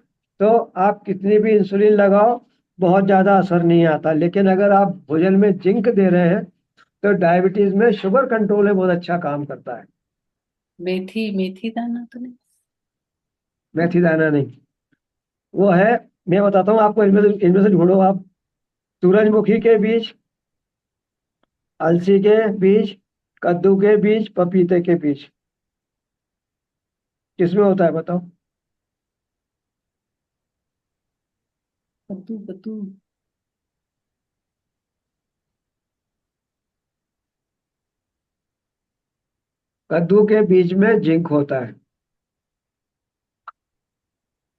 Speaker 3: तो आप कितनी भी इंसुलिन लगाओ, बहुत ज्यादा असर नहीं आता। लेकिन अगर आप भोजन में जिंक दे रहे हैं तो डायबिटीज में शुगर कंट्रोल में बहुत अच्छा काम करता है।
Speaker 1: मेथी। मेथी दाना तो नहीं।
Speaker 3: मेथी दाना नहीं, वो है, मैं बताता हूँ आपको, इनमें से ढूंढो आप। सूरजमुखी के बीज, अलसी के बीज, कद्दू के बीज, पपीते के बीज। किसमें होता है बताओ?
Speaker 1: कद्दू कद्दू।
Speaker 3: कद्दू के बीज में जिंक होता है।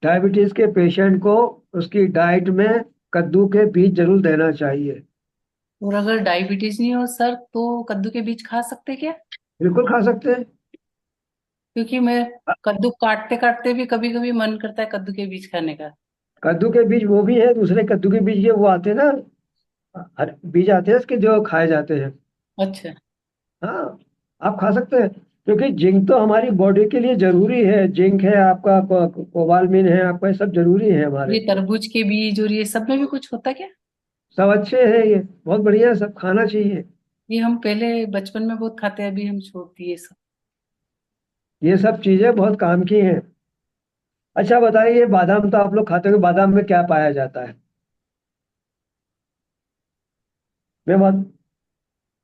Speaker 3: डायबिटीज के पेशेंट को उसकी डाइट में कद्दू के बीज जरूर देना चाहिए।
Speaker 1: और अगर डायबिटीज नहीं हो सर तो कद्दू के बीज खा सकते क्या?
Speaker 3: बिल्कुल खा सकते हैं।
Speaker 1: क्योंकि मैं कद्दू काटते काटते भी कभी कभी मन करता है कद्दू के बीज खाने का।
Speaker 3: कद्दू के बीज वो भी है, दूसरे कद्दू के बीज ये वो आते हैं ना, हर बीज आते हैं इसके जो खाए जाते हैं।
Speaker 1: अच्छा।
Speaker 3: हाँ, आप खा सकते हैं, क्योंकि जिंक तो हमारी बॉडी के लिए जरूरी है। जिंक है आपका, कोबालमिन है आपका, ये सब जरूरी है हमारे
Speaker 1: ये
Speaker 3: लिए।
Speaker 1: तरबूज के बीज और ये सब में भी कुछ होता क्या?
Speaker 3: सब अच्छे हैं, ये बहुत बढ़िया है, सब खाना चाहिए।
Speaker 1: ये हम पहले बचपन में बहुत खाते हैं, अभी हम छोड़ दिए सब।
Speaker 3: ये सब चीजें बहुत काम की हैं। अच्छा बताइए, बादाम तो आप लोग खाते हो, बादाम में क्या पाया जाता है? मैं बहुत,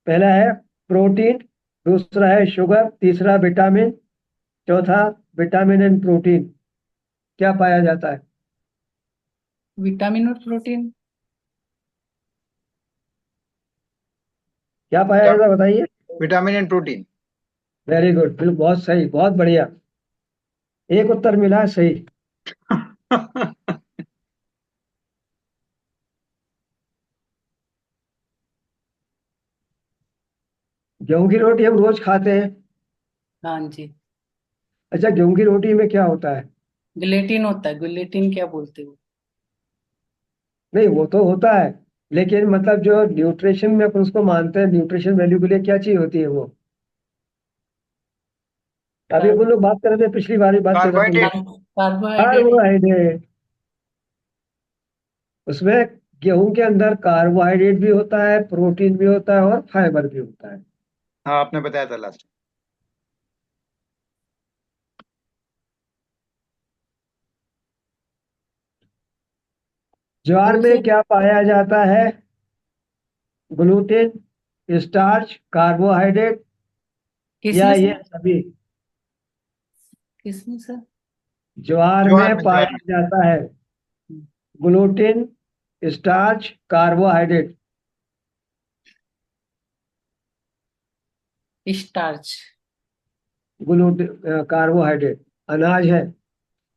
Speaker 3: पहला है प्रोटीन, दूसरा है शुगर, तीसरा विटामिन, चौथा विटामिन एंड प्रोटीन। क्या पाया जाता है?
Speaker 1: विटामिन और प्रोटीन।
Speaker 3: क्या पाया जाता है बताइए।
Speaker 2: Vitamin and protein.
Speaker 3: Very good, बिल्कुल बहुत सही, बहुत बढ़िया। एक उत्तर मिला है सही। गेहूं की रोटी हम रोज खाते हैं।
Speaker 1: हाँ जी।
Speaker 3: अच्छा, गेहूं की रोटी में क्या होता है?
Speaker 1: गिलेटिन होता है, गिलेटिन क्या बोलते हो?
Speaker 3: नहीं, वो तो होता है, लेकिन मतलब जो न्यूट्रिशन में अपन उसको मानते हैं, न्यूट्रिशन वैल्यू के लिए क्या चीज होती है वो? अभी अपन लोग बात कर रहे थे, पिछली बार ही बात कर रहे थे अपन लोग।
Speaker 2: कार्बोहाइड्रेट।
Speaker 1: कार्बोहाइड्रेट।
Speaker 3: कार्बोहाइड्रेट। उसमें गेहूं के अंदर कार्बोहाइड्रेट भी होता है, प्रोटीन भी होता है और फाइबर भी होता है।
Speaker 2: हाँ, आपने बताया था लास्ट।
Speaker 3: ज्वार
Speaker 1: दूसरे
Speaker 3: में क्या पाया जाता है? ग्लूटेन, स्टार्च, कार्बोहाइड्रेट, या
Speaker 1: किसमें
Speaker 3: ये
Speaker 1: सर?
Speaker 3: सभी?
Speaker 1: किसमें सर?
Speaker 3: ज्वार
Speaker 2: ज्वार
Speaker 3: में
Speaker 2: में, ज्वार
Speaker 3: पाया
Speaker 2: में।
Speaker 3: जाता है gluten, starch, carbohydrate.
Speaker 1: Starch.
Speaker 3: Gluten, carbohydrate अनाज है।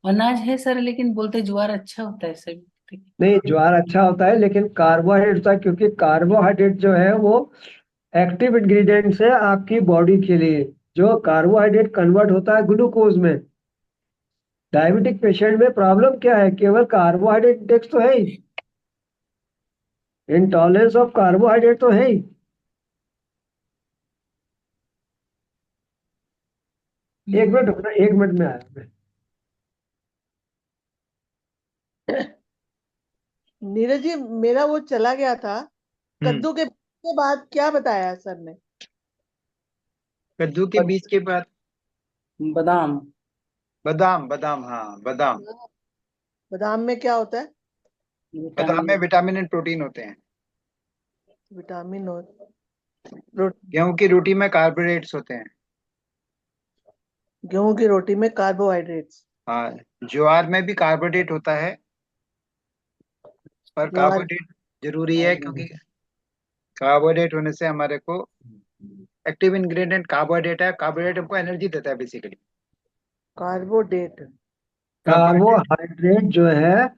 Speaker 1: अनाज है सर, लेकिन बोलते ज्वार अच्छा होता है सर।
Speaker 3: नहीं, ज्वार अच्छा होता है, लेकिन कार्बोहाइड्रेट होता है, क्योंकि कार्बोहाइड्रेट जो है वो एक्टिव इंग्रेडिएंट्स है आपकी बॉडी के लिए। जो कार्बोहाइड्रेट कन्वर्ट होता है ग्लूकोज में। डायबिटिक पेशेंट में प्रॉब्लम क्या है? केवल कार्बोहाइड्रेट इंटेक्स तो है ही, इंटॉलरेंस ऑफ कार्बोहाइड्रेट तो है ही। एक मिनट रुकना, 1 मिनट में आया मैं।
Speaker 4: नीरज जी, मेरा वो चला गया था।
Speaker 2: हम्म।
Speaker 4: कद्दू के बाद क्या बताया सर ने?
Speaker 2: कद्दू के बीज के बाद
Speaker 1: बादाम।
Speaker 2: बादाम, बादाम, हाँ बादाम।
Speaker 4: बादाम में क्या होता है?
Speaker 2: बादाम
Speaker 1: विटामिन।
Speaker 2: में विटामिन एंड प्रोटीन होते हैं।
Speaker 4: विटामिन और प्रोटीन।
Speaker 2: गेहूं की रोटी में कार्बोहाइड्रेट्स होते हैं।
Speaker 4: गेहूं की रोटी में कार्बोहाइड्रेट्स।
Speaker 2: हाँ, ज्वार में भी कार्बोहाइड्रेट होता है, पर
Speaker 4: ज्वार।
Speaker 2: कार्बोहाइड्रेट जरूरी है, क्योंकि कार्बोहाइड्रेट होने से हमारे को एक्टिव इंग्रेडिएंट कार्बोहाइड्रेट है। कार्बोहाइड्रेट हमको एनर्जी देता है बेसिकली।
Speaker 4: कार्बोडेट।
Speaker 2: कार्बोहाइड्रेट।
Speaker 3: कार्बोहाइड्रेट जो है,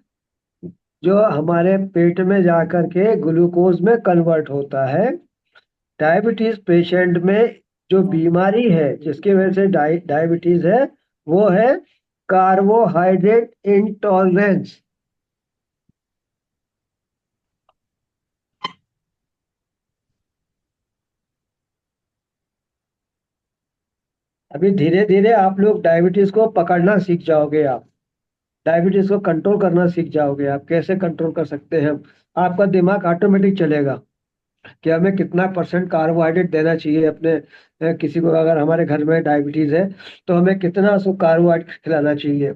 Speaker 3: जो हमारे पेट में जाकर के ग्लूकोज में कन्वर्ट होता है। डायबिटीज पेशेंट में जो बीमारी है जिसकी वजह से डायबिटीज है, वो है कार्बोहाइड्रेट इंटॉलरेंस। अभी धीरे धीरे आप लोग डायबिटीज को पकड़ना सीख जाओगे। आप डायबिटीज को कंट्रोल करना सीख जाओगे। आप कैसे कंट्रोल कर सकते हैं? आपका दिमाग ऑटोमेटिक चलेगा कि हमें कितना परसेंट कार्बोहाइड्रेट देना चाहिए अपने, किसी को अगर हमारे घर में डायबिटीज है तो हमें कितना उसको कार्बोहाइड्रेट खिलाना चाहिए।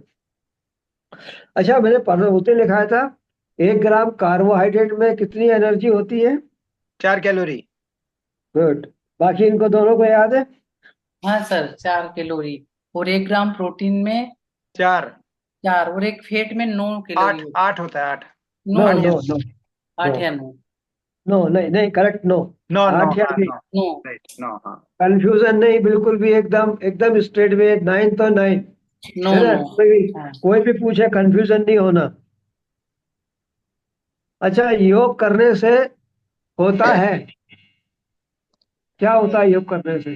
Speaker 3: अच्छा, मैंने उसे लिखा था 1 ग्राम कार्बोहाइड्रेट में कितनी एनर्जी होती है?
Speaker 2: 4 कैलोरी।
Speaker 3: गुड। बाकी इनको दोनों को याद है?
Speaker 1: हाँ सर, 4 कैलोरी। और 1 ग्राम प्रोटीन में
Speaker 2: 4।
Speaker 1: 4, और एक फैट में 9 कैलोरी
Speaker 2: 8,
Speaker 1: होती
Speaker 2: 8 होता है, 8।
Speaker 1: है।
Speaker 3: नो
Speaker 1: 9
Speaker 2: 8
Speaker 1: 9।
Speaker 3: नो
Speaker 2: या
Speaker 3: नो। नो
Speaker 1: 8 या 9?
Speaker 3: नो, नहीं नहीं, करेक्ट, नो।
Speaker 2: 9, 9,
Speaker 3: 8 या
Speaker 2: हाँ
Speaker 3: 9।
Speaker 2: 9।
Speaker 1: 9।
Speaker 2: राइट, 9, हाँ।
Speaker 3: कंफ्यूजन नहीं, बिल्कुल भी, एकदम एकदम स्ट्रेट वे, 9 तो 9
Speaker 1: 9
Speaker 3: है ना।
Speaker 1: 9। हाँ।
Speaker 3: कोई भी पूछे, कंफ्यूजन नहीं होना। अच्छा, योग करने से होता है क्या? होता है योग करने से?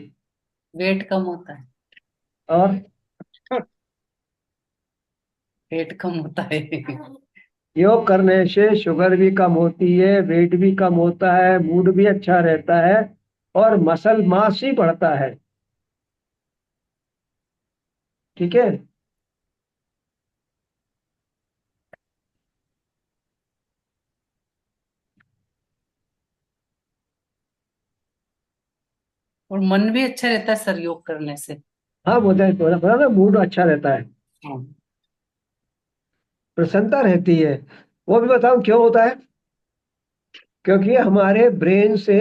Speaker 1: वेट कम होता है।
Speaker 3: और
Speaker 1: वेट कम होता है।
Speaker 3: योग करने से शुगर भी कम होती है, वेट भी कम होता है, मूड भी अच्छा रहता है। और मसल मास ही बढ़ता है। ठीक है।
Speaker 1: और मन भी अच्छा रहता है सर योग करने से।
Speaker 3: हाँ, बोलते बोला ना, मूड अच्छा रहता है,
Speaker 1: हाँ।
Speaker 3: प्रसन्नता रहती है। वो भी बताऊं क्यों होता है? क्योंकि हमारे ब्रेन से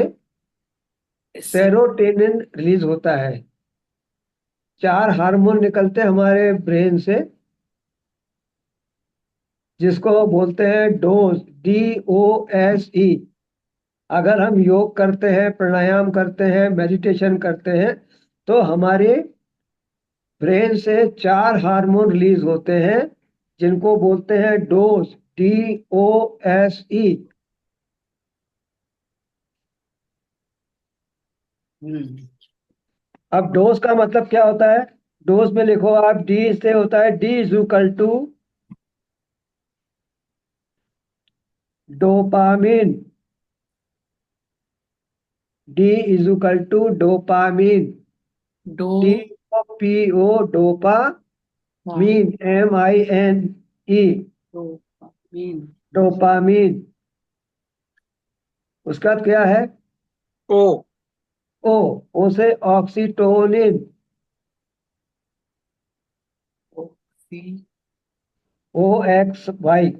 Speaker 1: इससे
Speaker 3: सेरोटोनिन रिलीज होता है। 4 हार्मोन निकलते हैं हमारे ब्रेन से, जिसको बोलते हैं डोज, DOSE। अगर हम योग करते हैं, प्राणायाम करते हैं, मेडिटेशन करते हैं, तो हमारे ब्रेन से 4 हार्मोन रिलीज होते हैं, जिनको बोलते हैं डोज, DOSE।
Speaker 1: हम्म।
Speaker 3: अब डोज का मतलब क्या होता है? डोज में लिखो आप, डी से होता है D is equal to dopamine. D is equal to dopamine.
Speaker 1: डो।
Speaker 3: DOPO, डोपामीन,
Speaker 1: हाँ।
Speaker 3: MINE,
Speaker 1: dopamine.
Speaker 3: डोपामीन। उसका बाद क्या है?
Speaker 2: ओ।
Speaker 3: ओ। ओ से ऑक्सीटोनिन,
Speaker 1: ऑक्सीमीन।
Speaker 3: OXY।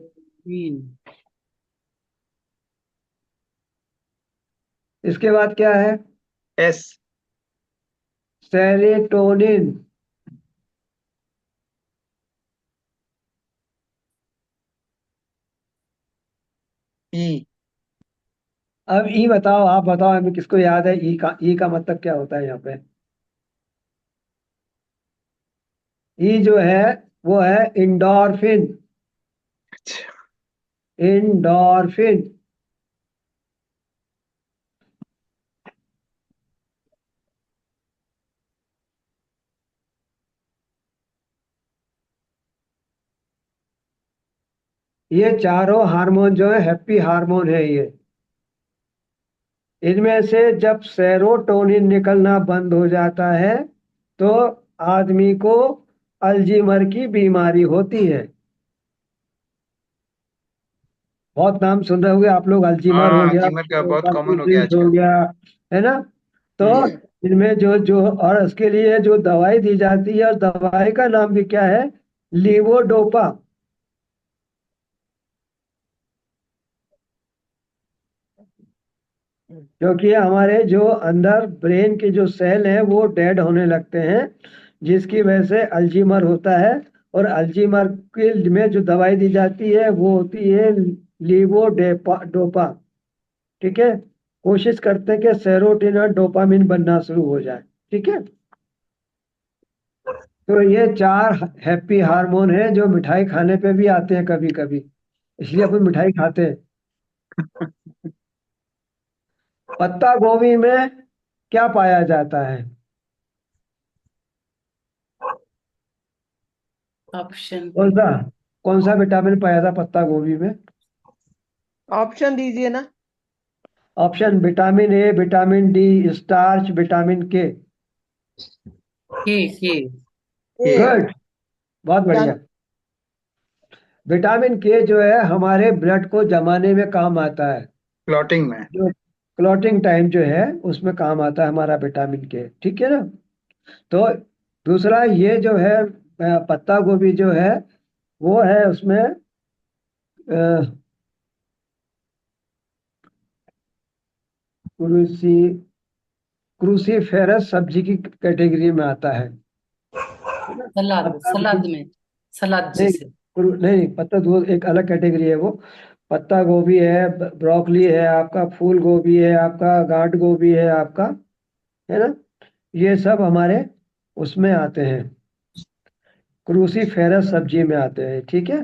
Speaker 3: इसके बाद क्या है?
Speaker 2: एस।
Speaker 3: सेरोटोनिन।
Speaker 2: ई।
Speaker 3: अब ई बताओ, आप बताओ, हमें किसको याद है ई का मतलब क्या होता है यहाँ पे? ई जो है वो है इंडोर्फिन।
Speaker 2: अच्छा।
Speaker 3: इंडोर्फिन। ये चारों हार्मोन जो है हैप्पी हार्मोन है ये। इनमें से जब सेरोटोनिन निकलना बंद हो जाता है, तो आदमी को अल्जीमर की बीमारी होती है। बहुत नाम सुन रहे होंगे आप लोग, अल्जीमर हो
Speaker 2: हाँ,
Speaker 3: गया,
Speaker 2: जिमर का बहुत कॉमन हो गया
Speaker 3: पार्किंसंस हो
Speaker 2: आजकल।
Speaker 3: गया, है ना? तो
Speaker 2: हम्म।
Speaker 3: इनमें जो जो और इसके लिए जो दवाई दी जाती है, और दवाई का नाम भी क्या है? लीवोडोपा। क्योंकि हमारे जो अंदर ब्रेन के जो सेल हैं वो डेड होने लगते हैं, जिसकी वजह से अल्जीमर होता है। और अल्जीमर के में जो दवाई दी जाती है वो होती है लीवोडोपा डोपा। ठीक है। कोशिश करते हैं कि सेरोटोनिन और डोपामिन बनना शुरू हो जाए। ठीक है। तो ये 4 हैप्पी हार्मोन है जो मिठाई खाने पे भी आते हैं कभी कभी, इसलिए अपन मिठाई खाते हैं। पत्ता गोभी में क्या पाया जाता है?
Speaker 1: ऑप्शन।
Speaker 3: कौन सा कौन सा विटामिन पाया था पत्ता गोभी में?
Speaker 4: ऑप्शन दीजिए ना।
Speaker 3: Option: vitamin A, vitamin D, starch, vitamin के।
Speaker 1: के।
Speaker 4: ए।
Speaker 2: ये
Speaker 3: गुड। बहुत
Speaker 4: जान।
Speaker 3: बढ़िया। विटामिन के जो है हमारे ब्लड को जमाने में काम आता है।
Speaker 2: प्लॉटिंग में।
Speaker 3: जो क्लॉटिंग टाइम जो है उसमें काम आता है हमारा विटामिन के। ठीक है ना? तो दूसरा ये जो है पत्ता गोभी जो है वो है उसमें क्रूसी क्रूसीफेरस सब्जी की कैटेगरी में आता है। है ना?
Speaker 1: सलाद
Speaker 3: पत्ता
Speaker 1: सलाद
Speaker 3: गोभी
Speaker 1: में। सलाद
Speaker 3: नहीं,
Speaker 1: जैसे।
Speaker 3: नहीं, पत्ता दो एक अलग कैटेगरी है वो। पत्ता गोभी है, ब्रोकली है आपका, फूल गोभी है आपका, गांठ गोभी है आपका, है ना? ये सब हमारे उसमें आते हैं, क्रूसीफेरस सब्जी में आते हैं। ठीक है।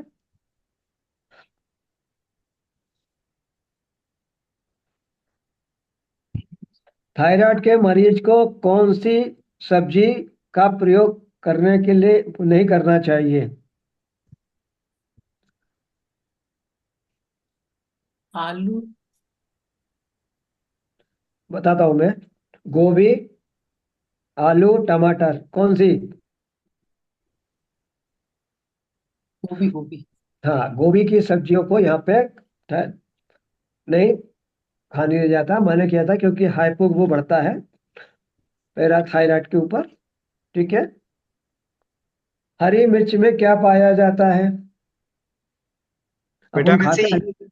Speaker 3: थायराइड के मरीज को कौन सी सब्जी का प्रयोग करने के लिए नहीं करना चाहिए?
Speaker 1: आलू।
Speaker 3: बताता हूं मैं। गोभी, आलू, टमाटर, कौन सी?
Speaker 1: गोभी गोभी।
Speaker 3: हाँ, गोभी की सब्जियों को यहाँ पे नहीं खाने दिया जाता। मैंने किया था क्योंकि हाइपो वो बढ़ता है पैराथायराइड के ऊपर। ठीक है। हरी मिर्च में क्या पाया जाता है? अपन
Speaker 2: विटामिन सी।
Speaker 3: खाते हैं।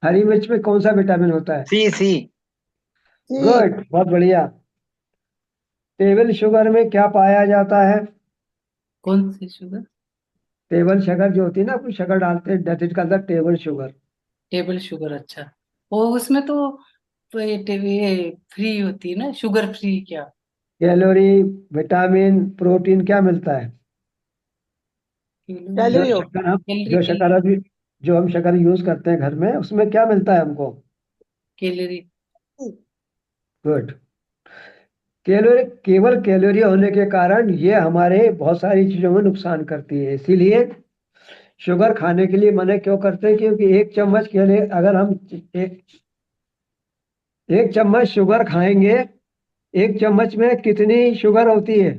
Speaker 3: हरी मिर्च में कौन सा विटामिन होता है?
Speaker 2: सी सी।
Speaker 4: सी।
Speaker 3: गुड, बहुत बढ़िया। टेबल शुगर में क्या पाया जाता है?
Speaker 1: कौन सी शुगर?
Speaker 3: टेबल शुगर जो होती है ना, अपन शुगर डालते हैं, that is called the table sugar.
Speaker 1: Table sugar, अच्छा। वो उसमें तो ये फ्री होती है ना, शुगर फ्री क्या?
Speaker 3: कैलोरी, विटामिन, प्रोटीन क्या मिलता है? जो
Speaker 4: कैलोरी हो।
Speaker 3: शक्कर हम
Speaker 1: कैलोरी
Speaker 3: जो शक्कर
Speaker 1: कैलोरी
Speaker 3: अभी जो हम शक्कर यूज करते हैं घर में, उसमें क्या मिलता है हमको?
Speaker 1: कैलोरी।
Speaker 3: गुड। कैलोरी, केवल कैलोरी होने के कारण ये हमारे बहुत सारी चीजों में नुकसान करती है। इसीलिए शुगर खाने के लिए मना क्यों करते हैं? क्योंकि एक चम्मच के लिए अगर हम एक चम्मच शुगर खाएंगे, एक चम्मच में कितनी शुगर होती है?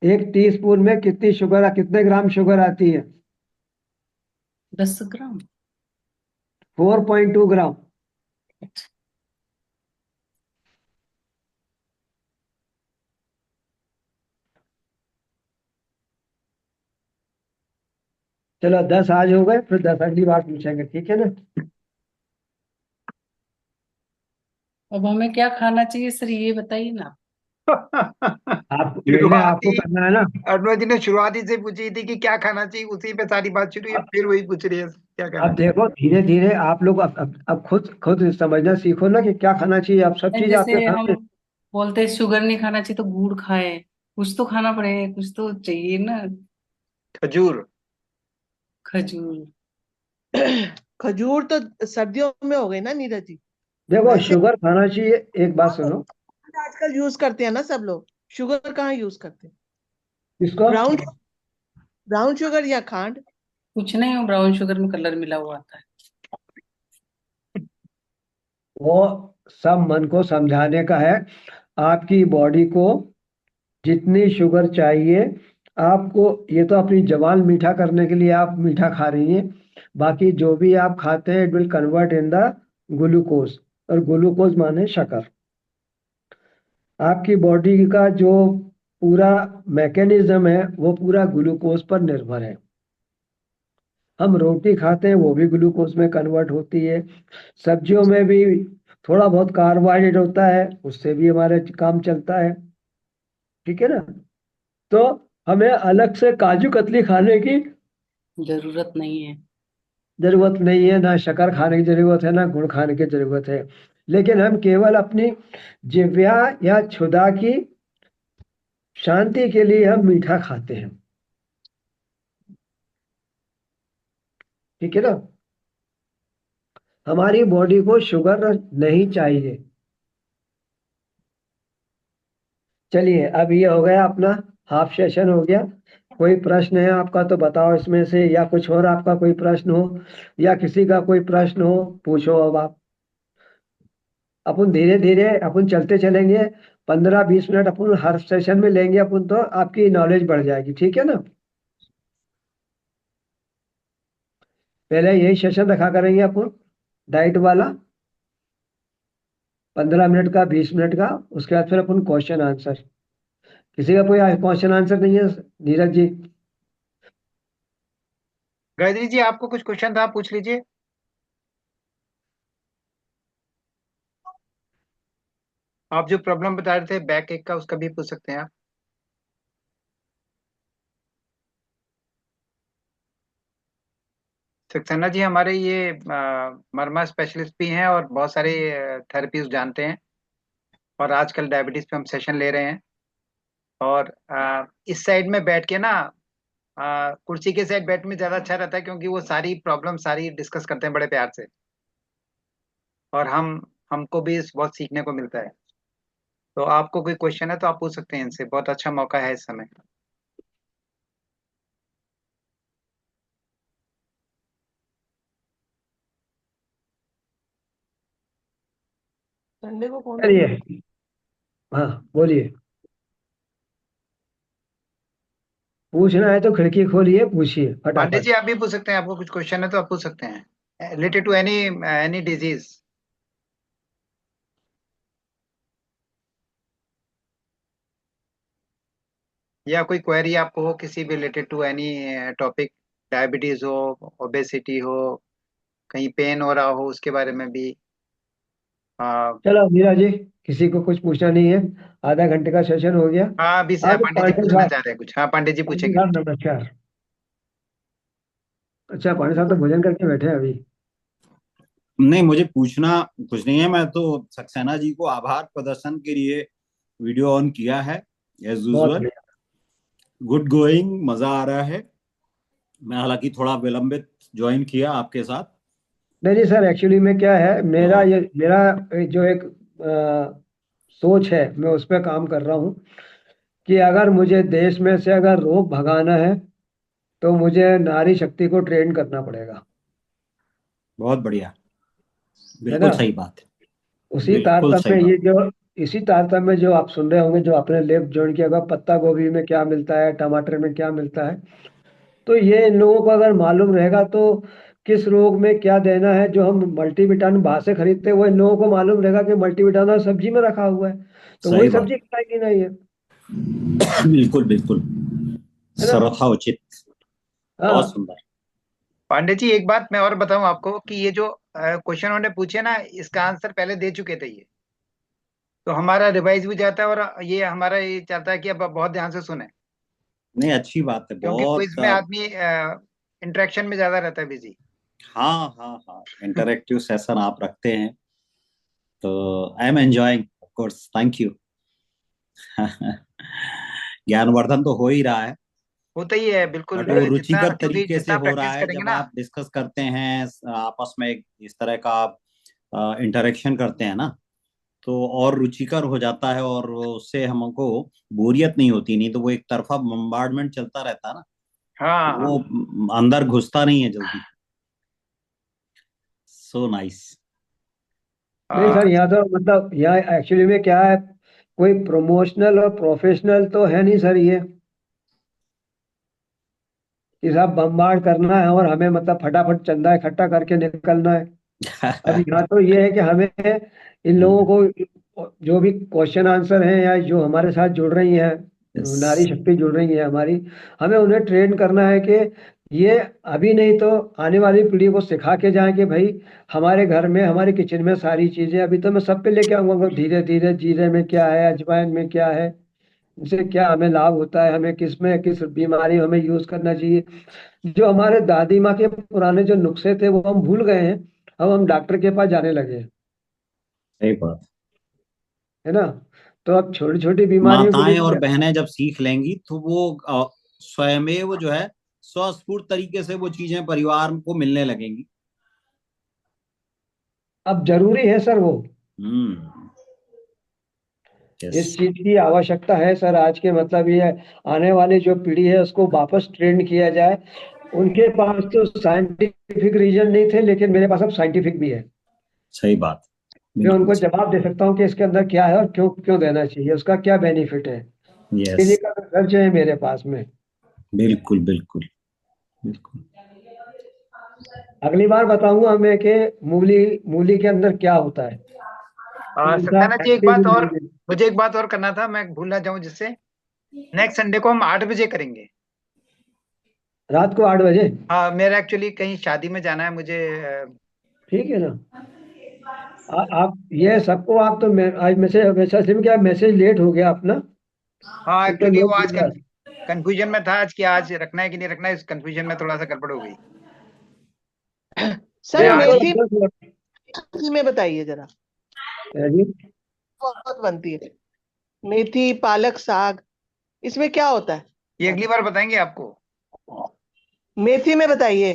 Speaker 3: एक टीस्पून में कितनी शुगर, कितने ग्राम शुगर आती है?
Speaker 1: 10 ग्राम।
Speaker 3: 4.2 ग्राम।
Speaker 1: अच्छा।
Speaker 3: चलो 10 आज हो गए, फिर 10 अगली बार पूछेंगे, ठीक है ना?
Speaker 1: अब हमें क्या खाना चाहिए सर, ये बताइए ना।
Speaker 3: आप निर्णय आपको
Speaker 2: शुरुआती
Speaker 3: करना है ना।
Speaker 2: अरुणा जी ने शुरुआती से पूछी थी कि क्या खाना चाहिए, उसी पे सारी बात शुरू हुई,
Speaker 3: अब
Speaker 2: फिर वही पूछ रही है क्या खाना
Speaker 3: अब देखो, धीरे धीरे आप लोग अब खुद समझना सीखो ना कि क्या खाना चाहिए। आप सब चीज
Speaker 1: जैसे
Speaker 3: आपके
Speaker 1: हम
Speaker 3: सामने।
Speaker 1: बोलते हैं शुगर नहीं खाना चाहिए तो गुड़ खाए, कुछ तो खाना पड़ेगा, कुछ तो चाहिए ना।
Speaker 2: चाहिए। खजूर।
Speaker 1: खजूर।
Speaker 4: खजूर तो सर्दियों में हो गई ना नीरज जी।
Speaker 3: देखो,
Speaker 4: वैसे
Speaker 3: शुगर खाना चाहिए। एक बात सुनो।
Speaker 4: आजकल यूज करते हैं ना सब लोग, शुगर कहाँ यूज करते हैं?
Speaker 3: इसको
Speaker 4: ब्राउन ब्राउन शुगर या खांड?
Speaker 1: कुछ नहीं, हो ब्राउन शुगर में कलर मिला हुआ आता है।
Speaker 3: वो सब मन को समझाने का है। आपकी बॉडी को जितनी शुगर चाहिए आपको, ये तो अपनी जबान मीठा करने के लिए आप मीठा खा रही हैं। बाकी जो भी आप खाते हैं, it will convert in the glucose. और ग्लूकोज माने शक्कर। आपकी बॉडी का जो पूरा मैकेनिज्म है वो पूरा ग्लूकोज पर निर्भर है। हम रोटी खाते हैं, वो भी ग्लूकोज में कन्वर्ट होती है। सब्जियों में भी थोड़ा बहुत कार्बोहाइड्रेट होता है, उससे भी हमारे काम चलता है। ठीक है ना? तो हमें अलग से काजू कतली खाने की
Speaker 1: जरूरत नहीं है।
Speaker 3: जरूरत नहीं है, ना शक्कर खाने की जरूरत है, ना गुड़ खाने की जरूरत है। लेकिन हम केवल अपनी जिह्वा या क्षुधा की शांति के लिए हम मीठा खाते हैं। ठीक है ना? हमारी बॉडी को शुगर नहीं चाहिए। चलिए, अब ये हो गया अपना हाफ सेशन हो गया। कोई प्रश्न है आपका तो बताओ इसमें से, या कुछ और आपका कोई प्रश्न हो, या किसी का कोई प्रश्न हो, पूछो अब आप। अपन धीरे धीरे अपन चलते चलेंगे। 15-20 मिनट अपन हर सेशन में लेंगे अपन, तो आपकी नॉलेज बढ़ जाएगी। ठीक है ना? पहले यही सेशन रखा करेंगे अपन, डाइट वाला, 15 मिनट का, 20 मिनट का। उसके बाद फिर अपन क्वेश्चन आंसर। किसी का कोई क्वेश्चन आंसर नहीं है? नीरज जी।
Speaker 2: गायत्री जी, आपको कुछ क्वेश्चन था, आप पूछ लीजिए। आप जो प्रॉब्लम बता रहे थे बैक एक का, उसका भी पूछ सकते हैं आप। सक्सेना जी हमारे ये मरमा स्पेशलिस्ट भी हैं और बहुत सारे थेरेपीज जानते हैं। और आजकल डायबिटीज पे हम सेशन ले रहे हैं। और इस साइड में बैठ के ना, कुर्सी के साइड बैठ में ज्यादा अच्छा रहता है, क्योंकि वो सारी प्रॉब्लम सारी डिस्कस करते हैं बड़े प्यार से। और हमको भी बहुत सीखने को मिलता है। तो आपको कोई क्वेश्चन है तो आप पूछ सकते हैं इनसे, बहुत अच्छा मौका है इस समय।
Speaker 4: संडे को कौन
Speaker 3: चलिए, हाँ बोलिए, पूछना है तो खिड़की खोलिए, पूछिए
Speaker 2: पांडे
Speaker 3: फटाफट।
Speaker 2: जी, आप भी पूछ सकते हैं, आपको कुछ क्वेश्चन है तो आप पूछ सकते हैं related to any any disease. या कोई क्वेरी आपको हो किसी भी related to any topic, diabetes हो, ओबेसिटी हो, कहीं पेन हो रहा हो उसके बारे में भी।
Speaker 3: चलो मीरा जी, किसी को कुछ पूछना नहीं है, आधा घंटे का सेशन हो गया।
Speaker 2: हाँ, अभी
Speaker 3: हाँ तो
Speaker 2: पांडे जी
Speaker 3: पांडे
Speaker 2: पूछना
Speaker 3: साहब,
Speaker 2: चाह रहे हैं कुछ। हाँ, पांडे जी
Speaker 3: पांडे
Speaker 2: पूछेंगे।
Speaker 3: साहब नमस्कार। अच्छा, पांडे साहब तो भोजन करके बैठे हैं अभी।
Speaker 6: नहीं, मुझे पूछना कुछ नहीं है। मैं तो सक्सेना जी को आभार प्रदर्शन के लिए वीडियो ऑन किया है एज
Speaker 3: बहुत
Speaker 6: यूजुअल।
Speaker 3: बढ़िया।
Speaker 6: गुड गोइंग, मजा आ रहा है। मैं हालांकि थोड़ा विलंबित ज्वाइन किया आपके साथ।
Speaker 3: नहीं नहीं सर, एक्चुअली में क्या है, मेरा
Speaker 6: तो
Speaker 3: ये मेरा जो एक सोच है, मैं उस पर काम कर रहा हूँ कि अगर मुझे देश में से अगर रोग भगाना है तो मुझे नारी शक्ति को ट्रेन करना पड़ेगा,
Speaker 6: बहुत बढ़िया,
Speaker 3: है
Speaker 6: बिल्कुल
Speaker 3: ना।
Speaker 6: सही बात है।
Speaker 3: उसी
Speaker 6: बिल्कुल सही
Speaker 3: तारतम्य
Speaker 6: बात।
Speaker 3: ये जो इसी तारतम्य जो आप सुन रहे होंगे, जो आपने लेफ्ट ज्वाइन किया होगा, पत्ता गोभी में क्या मिलता है, टमाटर में क्या मिलता है, तो ये इन लोगों को अगर मालूम रहेगा तो किस रोग में क्या देना है। जो हम मल्टीविटामिन बाहर से खरीदते हैं वो इन लोगों को मालूम रहेगा कि मल्टीविटामिन सब्जी में रखा हुआ है, तो वही
Speaker 6: सही बात।
Speaker 3: सब्जी खाएगी ना ये,
Speaker 6: बिल्कुल बिल्कुल,
Speaker 3: है ना।
Speaker 6: सर्वथा उचित। बहुत
Speaker 3: हाँ
Speaker 6: सुंदर।
Speaker 2: पांडे जी, एक बात मैं और बताऊं आपको कि ये जो क्वेश्चन उन्होंने पूछे ना, इसका आंसर पहले दे चुके थे ये। तो हमारा रिवाइज भी जाता है, और ये हमारा ये चाहता है कि अब बहुत ध्यान से सुने,
Speaker 6: नहीं, अच्छी बात है
Speaker 2: क्योंकि
Speaker 6: बहुत।
Speaker 2: क्विज में आदमी इंटरेक्शन में ज्यादा रहता है बिजी।
Speaker 6: हाँ हाँ हाँ, इंटरेक्टिव सेशन आप रखते हैं तो I am enjoying, of course, thank you. ज्ञानवर्धन तो हो ही रहा है,
Speaker 2: होता ही है बिल्कुल।
Speaker 6: बट वो
Speaker 2: जितना
Speaker 6: रुचिकर
Speaker 2: क्योंकि
Speaker 6: तरीके से
Speaker 2: जितना
Speaker 6: हो रहा
Speaker 2: प्रैक्टिस
Speaker 6: है।
Speaker 2: करेंगे
Speaker 6: जब
Speaker 2: ना।
Speaker 6: आप डिस्कस करते हैं आपस में, इस तरह का इंटरेक्शन करते हैं ना, तो और रुचिकर हो जाता है, और उससे हमको बोरियत नहीं होती। नहीं तो वो एक तरफा बम्बार्डमेंट चलता रहता है ना,
Speaker 2: हाँ
Speaker 6: तो
Speaker 2: हाँ।
Speaker 6: वो अंदर घुसता नहीं है जल्दी। So nice.
Speaker 3: नहीं
Speaker 2: हाँ,
Speaker 3: सर, यहाँ तो मतलब यहाँ एक्चुअली में क्या है, कोई प्रमोशनल और प्रोफेशनल तो है नहीं सर ये, कि साहब बम्बार्ड करना है और हमें मतलब फटाफट चंदा इकट्ठा करके निकलना है। अब यहाँ तो ये है कि हमें इन लोगों को जो भी क्वेश्चन आंसर हैं या जो हमारे साथ जुड़ रही हैं, नारी शक्ति जुड़ रही है हमारी, हमें उन्हें ट्रेन करना है कि ये अभी नहीं तो आने वाली पीढ़ी को सिखा के जाएं कि भाई हमारे घर में, हमारे किचन में सारी चीजें, अभी तो मैं सब पे लेके आऊंगा धीरे धीरे, जीरे में क्या है, अजवाइन में क्या है, इनसे क्या हमें लाभ होता है, हमें किस में किस बीमारी में हमें यूज करना चाहिए। जो हमारे दादी माँ के पुराने जो नुस्खे थे वो हम भूल गए हैं, अब हम डॉक्टर के पास जाने लगे हैं,
Speaker 6: सही बात।
Speaker 3: है ना। तो अब छोटी छोटी बीमारियों के
Speaker 6: माताएं और
Speaker 3: लिए
Speaker 6: बहनें जब सीख लेंगी तो वो स्वयमेव जो है, स्वस्फूर्त तरीके से वो चीजें परिवार को मिलने लगेंगी।
Speaker 3: अब जरूरी है सर वो,
Speaker 6: हम्म। यस।
Speaker 3: इस चीज की आवश्यकता है सर आज के, मतलब ये आने वाली जो पीढ़ी है उसको वापस ट्रेंड किया जाए। उनके पास तो साइंटिफिक रीजन नहीं थे, लेकिन मेरे पास अब साइंटिफिक भी है।
Speaker 6: सही बात।
Speaker 3: मैं
Speaker 6: बिल्कुल
Speaker 3: उनको
Speaker 6: सही।
Speaker 3: जवाब दे सकता हूँ कि इसके अंदर क्या है और क्यों क्यों देना चाहिए, उसका क्या बेनिफिट है, इसके
Speaker 6: यस।
Speaker 3: लिए का रिसर्च है मेरे पास में।
Speaker 6: बिल्कुल बिल्कुल बिल्कुल।
Speaker 3: अगली बार बताऊंगा मैं कि मूली मूली के अंदर क्या होता है, कौन सा
Speaker 2: सक्सेना जी, एक बात
Speaker 3: एक्टिव
Speaker 2: और,
Speaker 3: इंग्रेडिएंट।
Speaker 2: मुझे एक बात और करना था, मैं भूल ना जाऊं जिससे। नेक्स्ट संडे को हम 8 बजे करेंगे।
Speaker 3: रात को 8 बजे?
Speaker 2: हाँ, मेरा एक्चुअली कहीं शादी में जाना है मुझे।
Speaker 3: ठीक है ना। आप ये सबको, आप तो आज मैसेज वैसा सिम क्या मैसेज लेट हो गया अपना,
Speaker 2: हाँ,
Speaker 3: नहीं तो
Speaker 2: एक्चुअली वो
Speaker 3: लोग
Speaker 2: आज कंफ्यूजन में था, आज कि आज रखना है कि नहीं रखना है, इस कंफ्यूजन में थोड़ा सा गड़बड़ हो गई। मैं
Speaker 4: सर
Speaker 3: नहीं
Speaker 2: आज
Speaker 3: तो
Speaker 2: ही।
Speaker 4: मेथी में बताइए जरा,
Speaker 3: जी।
Speaker 4: बहुत बनती है मेथी पालक साग, इसमें क्या होता है?
Speaker 2: ये अगली बार बताएंगे आपको।
Speaker 4: मेथी में बताइए।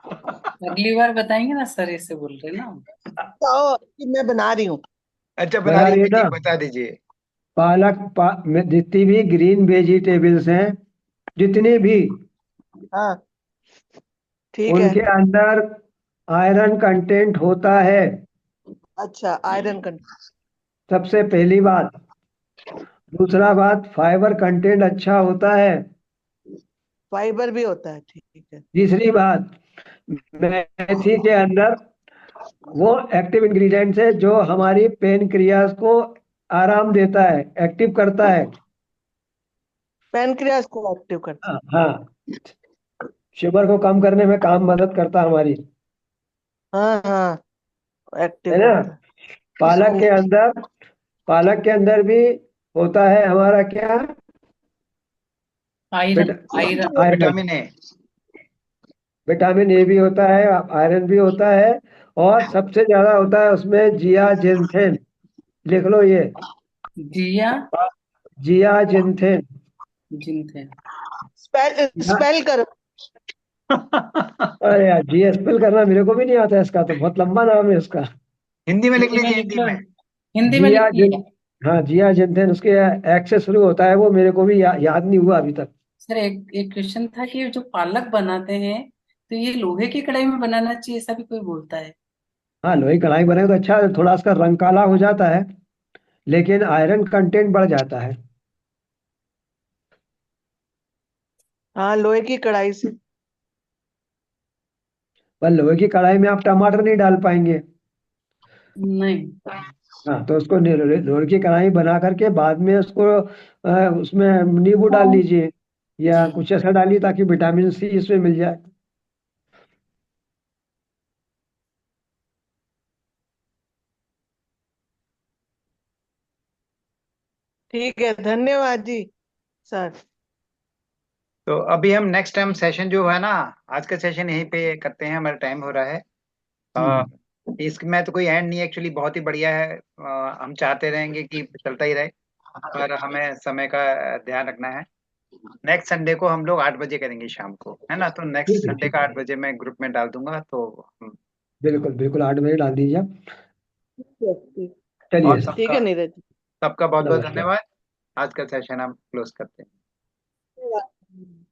Speaker 1: अगली बार बताएंगे ना सर, ऐसे बोल रहे ना हम।
Speaker 4: बताओ कि मैं बना रही हूँ।
Speaker 2: अच्छा, बना रही
Speaker 3: बताइए
Speaker 2: है
Speaker 3: ना।
Speaker 2: जी, बता दीजिए।
Speaker 3: में जितनी भी ग्रीन वेजिटेबल्स हैं, जितनी भी,
Speaker 4: हाँ ठीक है।
Speaker 3: उनके अंदर आयरन कंटेंट होता है।
Speaker 4: अच्छा, आयरन कंटेंट।
Speaker 3: सबसे पहली बात। दूसरा बात, फाइबर कंटेंट अच्छा होता है।
Speaker 4: फाइबर भी होता है, ठीक है।
Speaker 3: तीसरी बात, मेथी के अंदर वो एक्टिव इंग्रेडिएंट्स है जो हमारी पेनक्रियाज को आराम देता है, एक्टिव करता है।
Speaker 4: पैनक्रियास को एक्टिव करता
Speaker 3: हाँ, शुगर को कम करने में काम मदद करता है हमारी,
Speaker 4: है। हाँ हाँ, एक्टिव
Speaker 3: है ना।
Speaker 4: करता है।
Speaker 3: पालक
Speaker 4: इसको
Speaker 3: के अंदर पालक के अंदर भी होता है हमारा क्या,
Speaker 1: iron. Iron.
Speaker 3: Iron.
Speaker 2: Vitamin A.
Speaker 3: Vitamin A भी होता है, आयरन भी होता है, और सबसे ज्यादा होता है उसमें जियाजिंथेन। लिख लो ये,
Speaker 1: जिया
Speaker 3: जियाजिंथेन।
Speaker 1: जिनथे।
Speaker 4: स्पेल करो।
Speaker 3: अरे यार, जीएसपीएल करना मेरे को भी नहीं आता है इसका, तो बहुत लंबा नाम है इसका।
Speaker 2: हिंदी में लिख
Speaker 1: हिंदी में
Speaker 2: लीजिए,
Speaker 1: लिख
Speaker 2: हिंदी
Speaker 1: लो।
Speaker 2: में।
Speaker 1: हिंदी में
Speaker 3: जियाजिन
Speaker 1: लिखिए।
Speaker 3: हाँ, जियाजिंथेन, उसके एक्स से शुरू होता है, वो मेरे को भी याद नहीं हुआ अभी तक।
Speaker 1: सर एक एक क्वेश्चन था कि जो पालक बनाते हैं तो ये लोहे की कढ़ाई में बनाना चाहिए, ऐसा भी कोई बोलता है।
Speaker 3: हाँ, लोही कढ़ाई बने तो अच्छा है, थोड़ा उसका रंग काला हो जाता है, लेकिन आयरन कंटेंट बढ़ जाता है।
Speaker 4: हाँ, लोहे की कढ़ाई से।
Speaker 3: पर लोहे की कढ़ाई में आप टमाटर नहीं डाल पाएंगे।
Speaker 1: नहीं।
Speaker 3: हाँ, तो उसको लोहे की कढ़ाई बना करके बाद में उसको उसमें नींबू डाल लीजिए, या कुछ ऐसा डालिए ताकि विटामिन सी इसमें मिल जाए।
Speaker 4: ठीक है, धन्यवाद जी सर।
Speaker 2: तो अभी हम नेक्स्ट टाइम सेशन जो है ना, आज का सेशन यहीं पे करते हैं, हमारा टाइम हो रहा है। इसमें तो कोई एंड नहीं, एक्चुअली बहुत ही बढ़िया है। हम चाहते रहेंगे कि चलता ही रहे, पर हमें समय का ध्यान रखना है। नेक्स्ट संडे को हम लोग 8 बजे करेंगे शाम को, है ना। तो नेक्स्ट
Speaker 3: ठीक है,
Speaker 2: संडे
Speaker 3: ठीक
Speaker 2: का
Speaker 3: है।
Speaker 2: 8 बजे मैं ग्रुप में डाल दूंगा, तो
Speaker 3: बिल्कुल बिल्कुल, 8 बजे डाल दीजिए आप।
Speaker 4: ठीक।
Speaker 3: चलिए
Speaker 2: और
Speaker 3: सर,
Speaker 4: ठीक है
Speaker 2: सबका
Speaker 4: नीरज
Speaker 2: सबका बहुत बहुत
Speaker 3: नमस्कार।
Speaker 2: धन्यवाद। आज का सेशन हम क्लोज करते हैं।
Speaker 4: जी।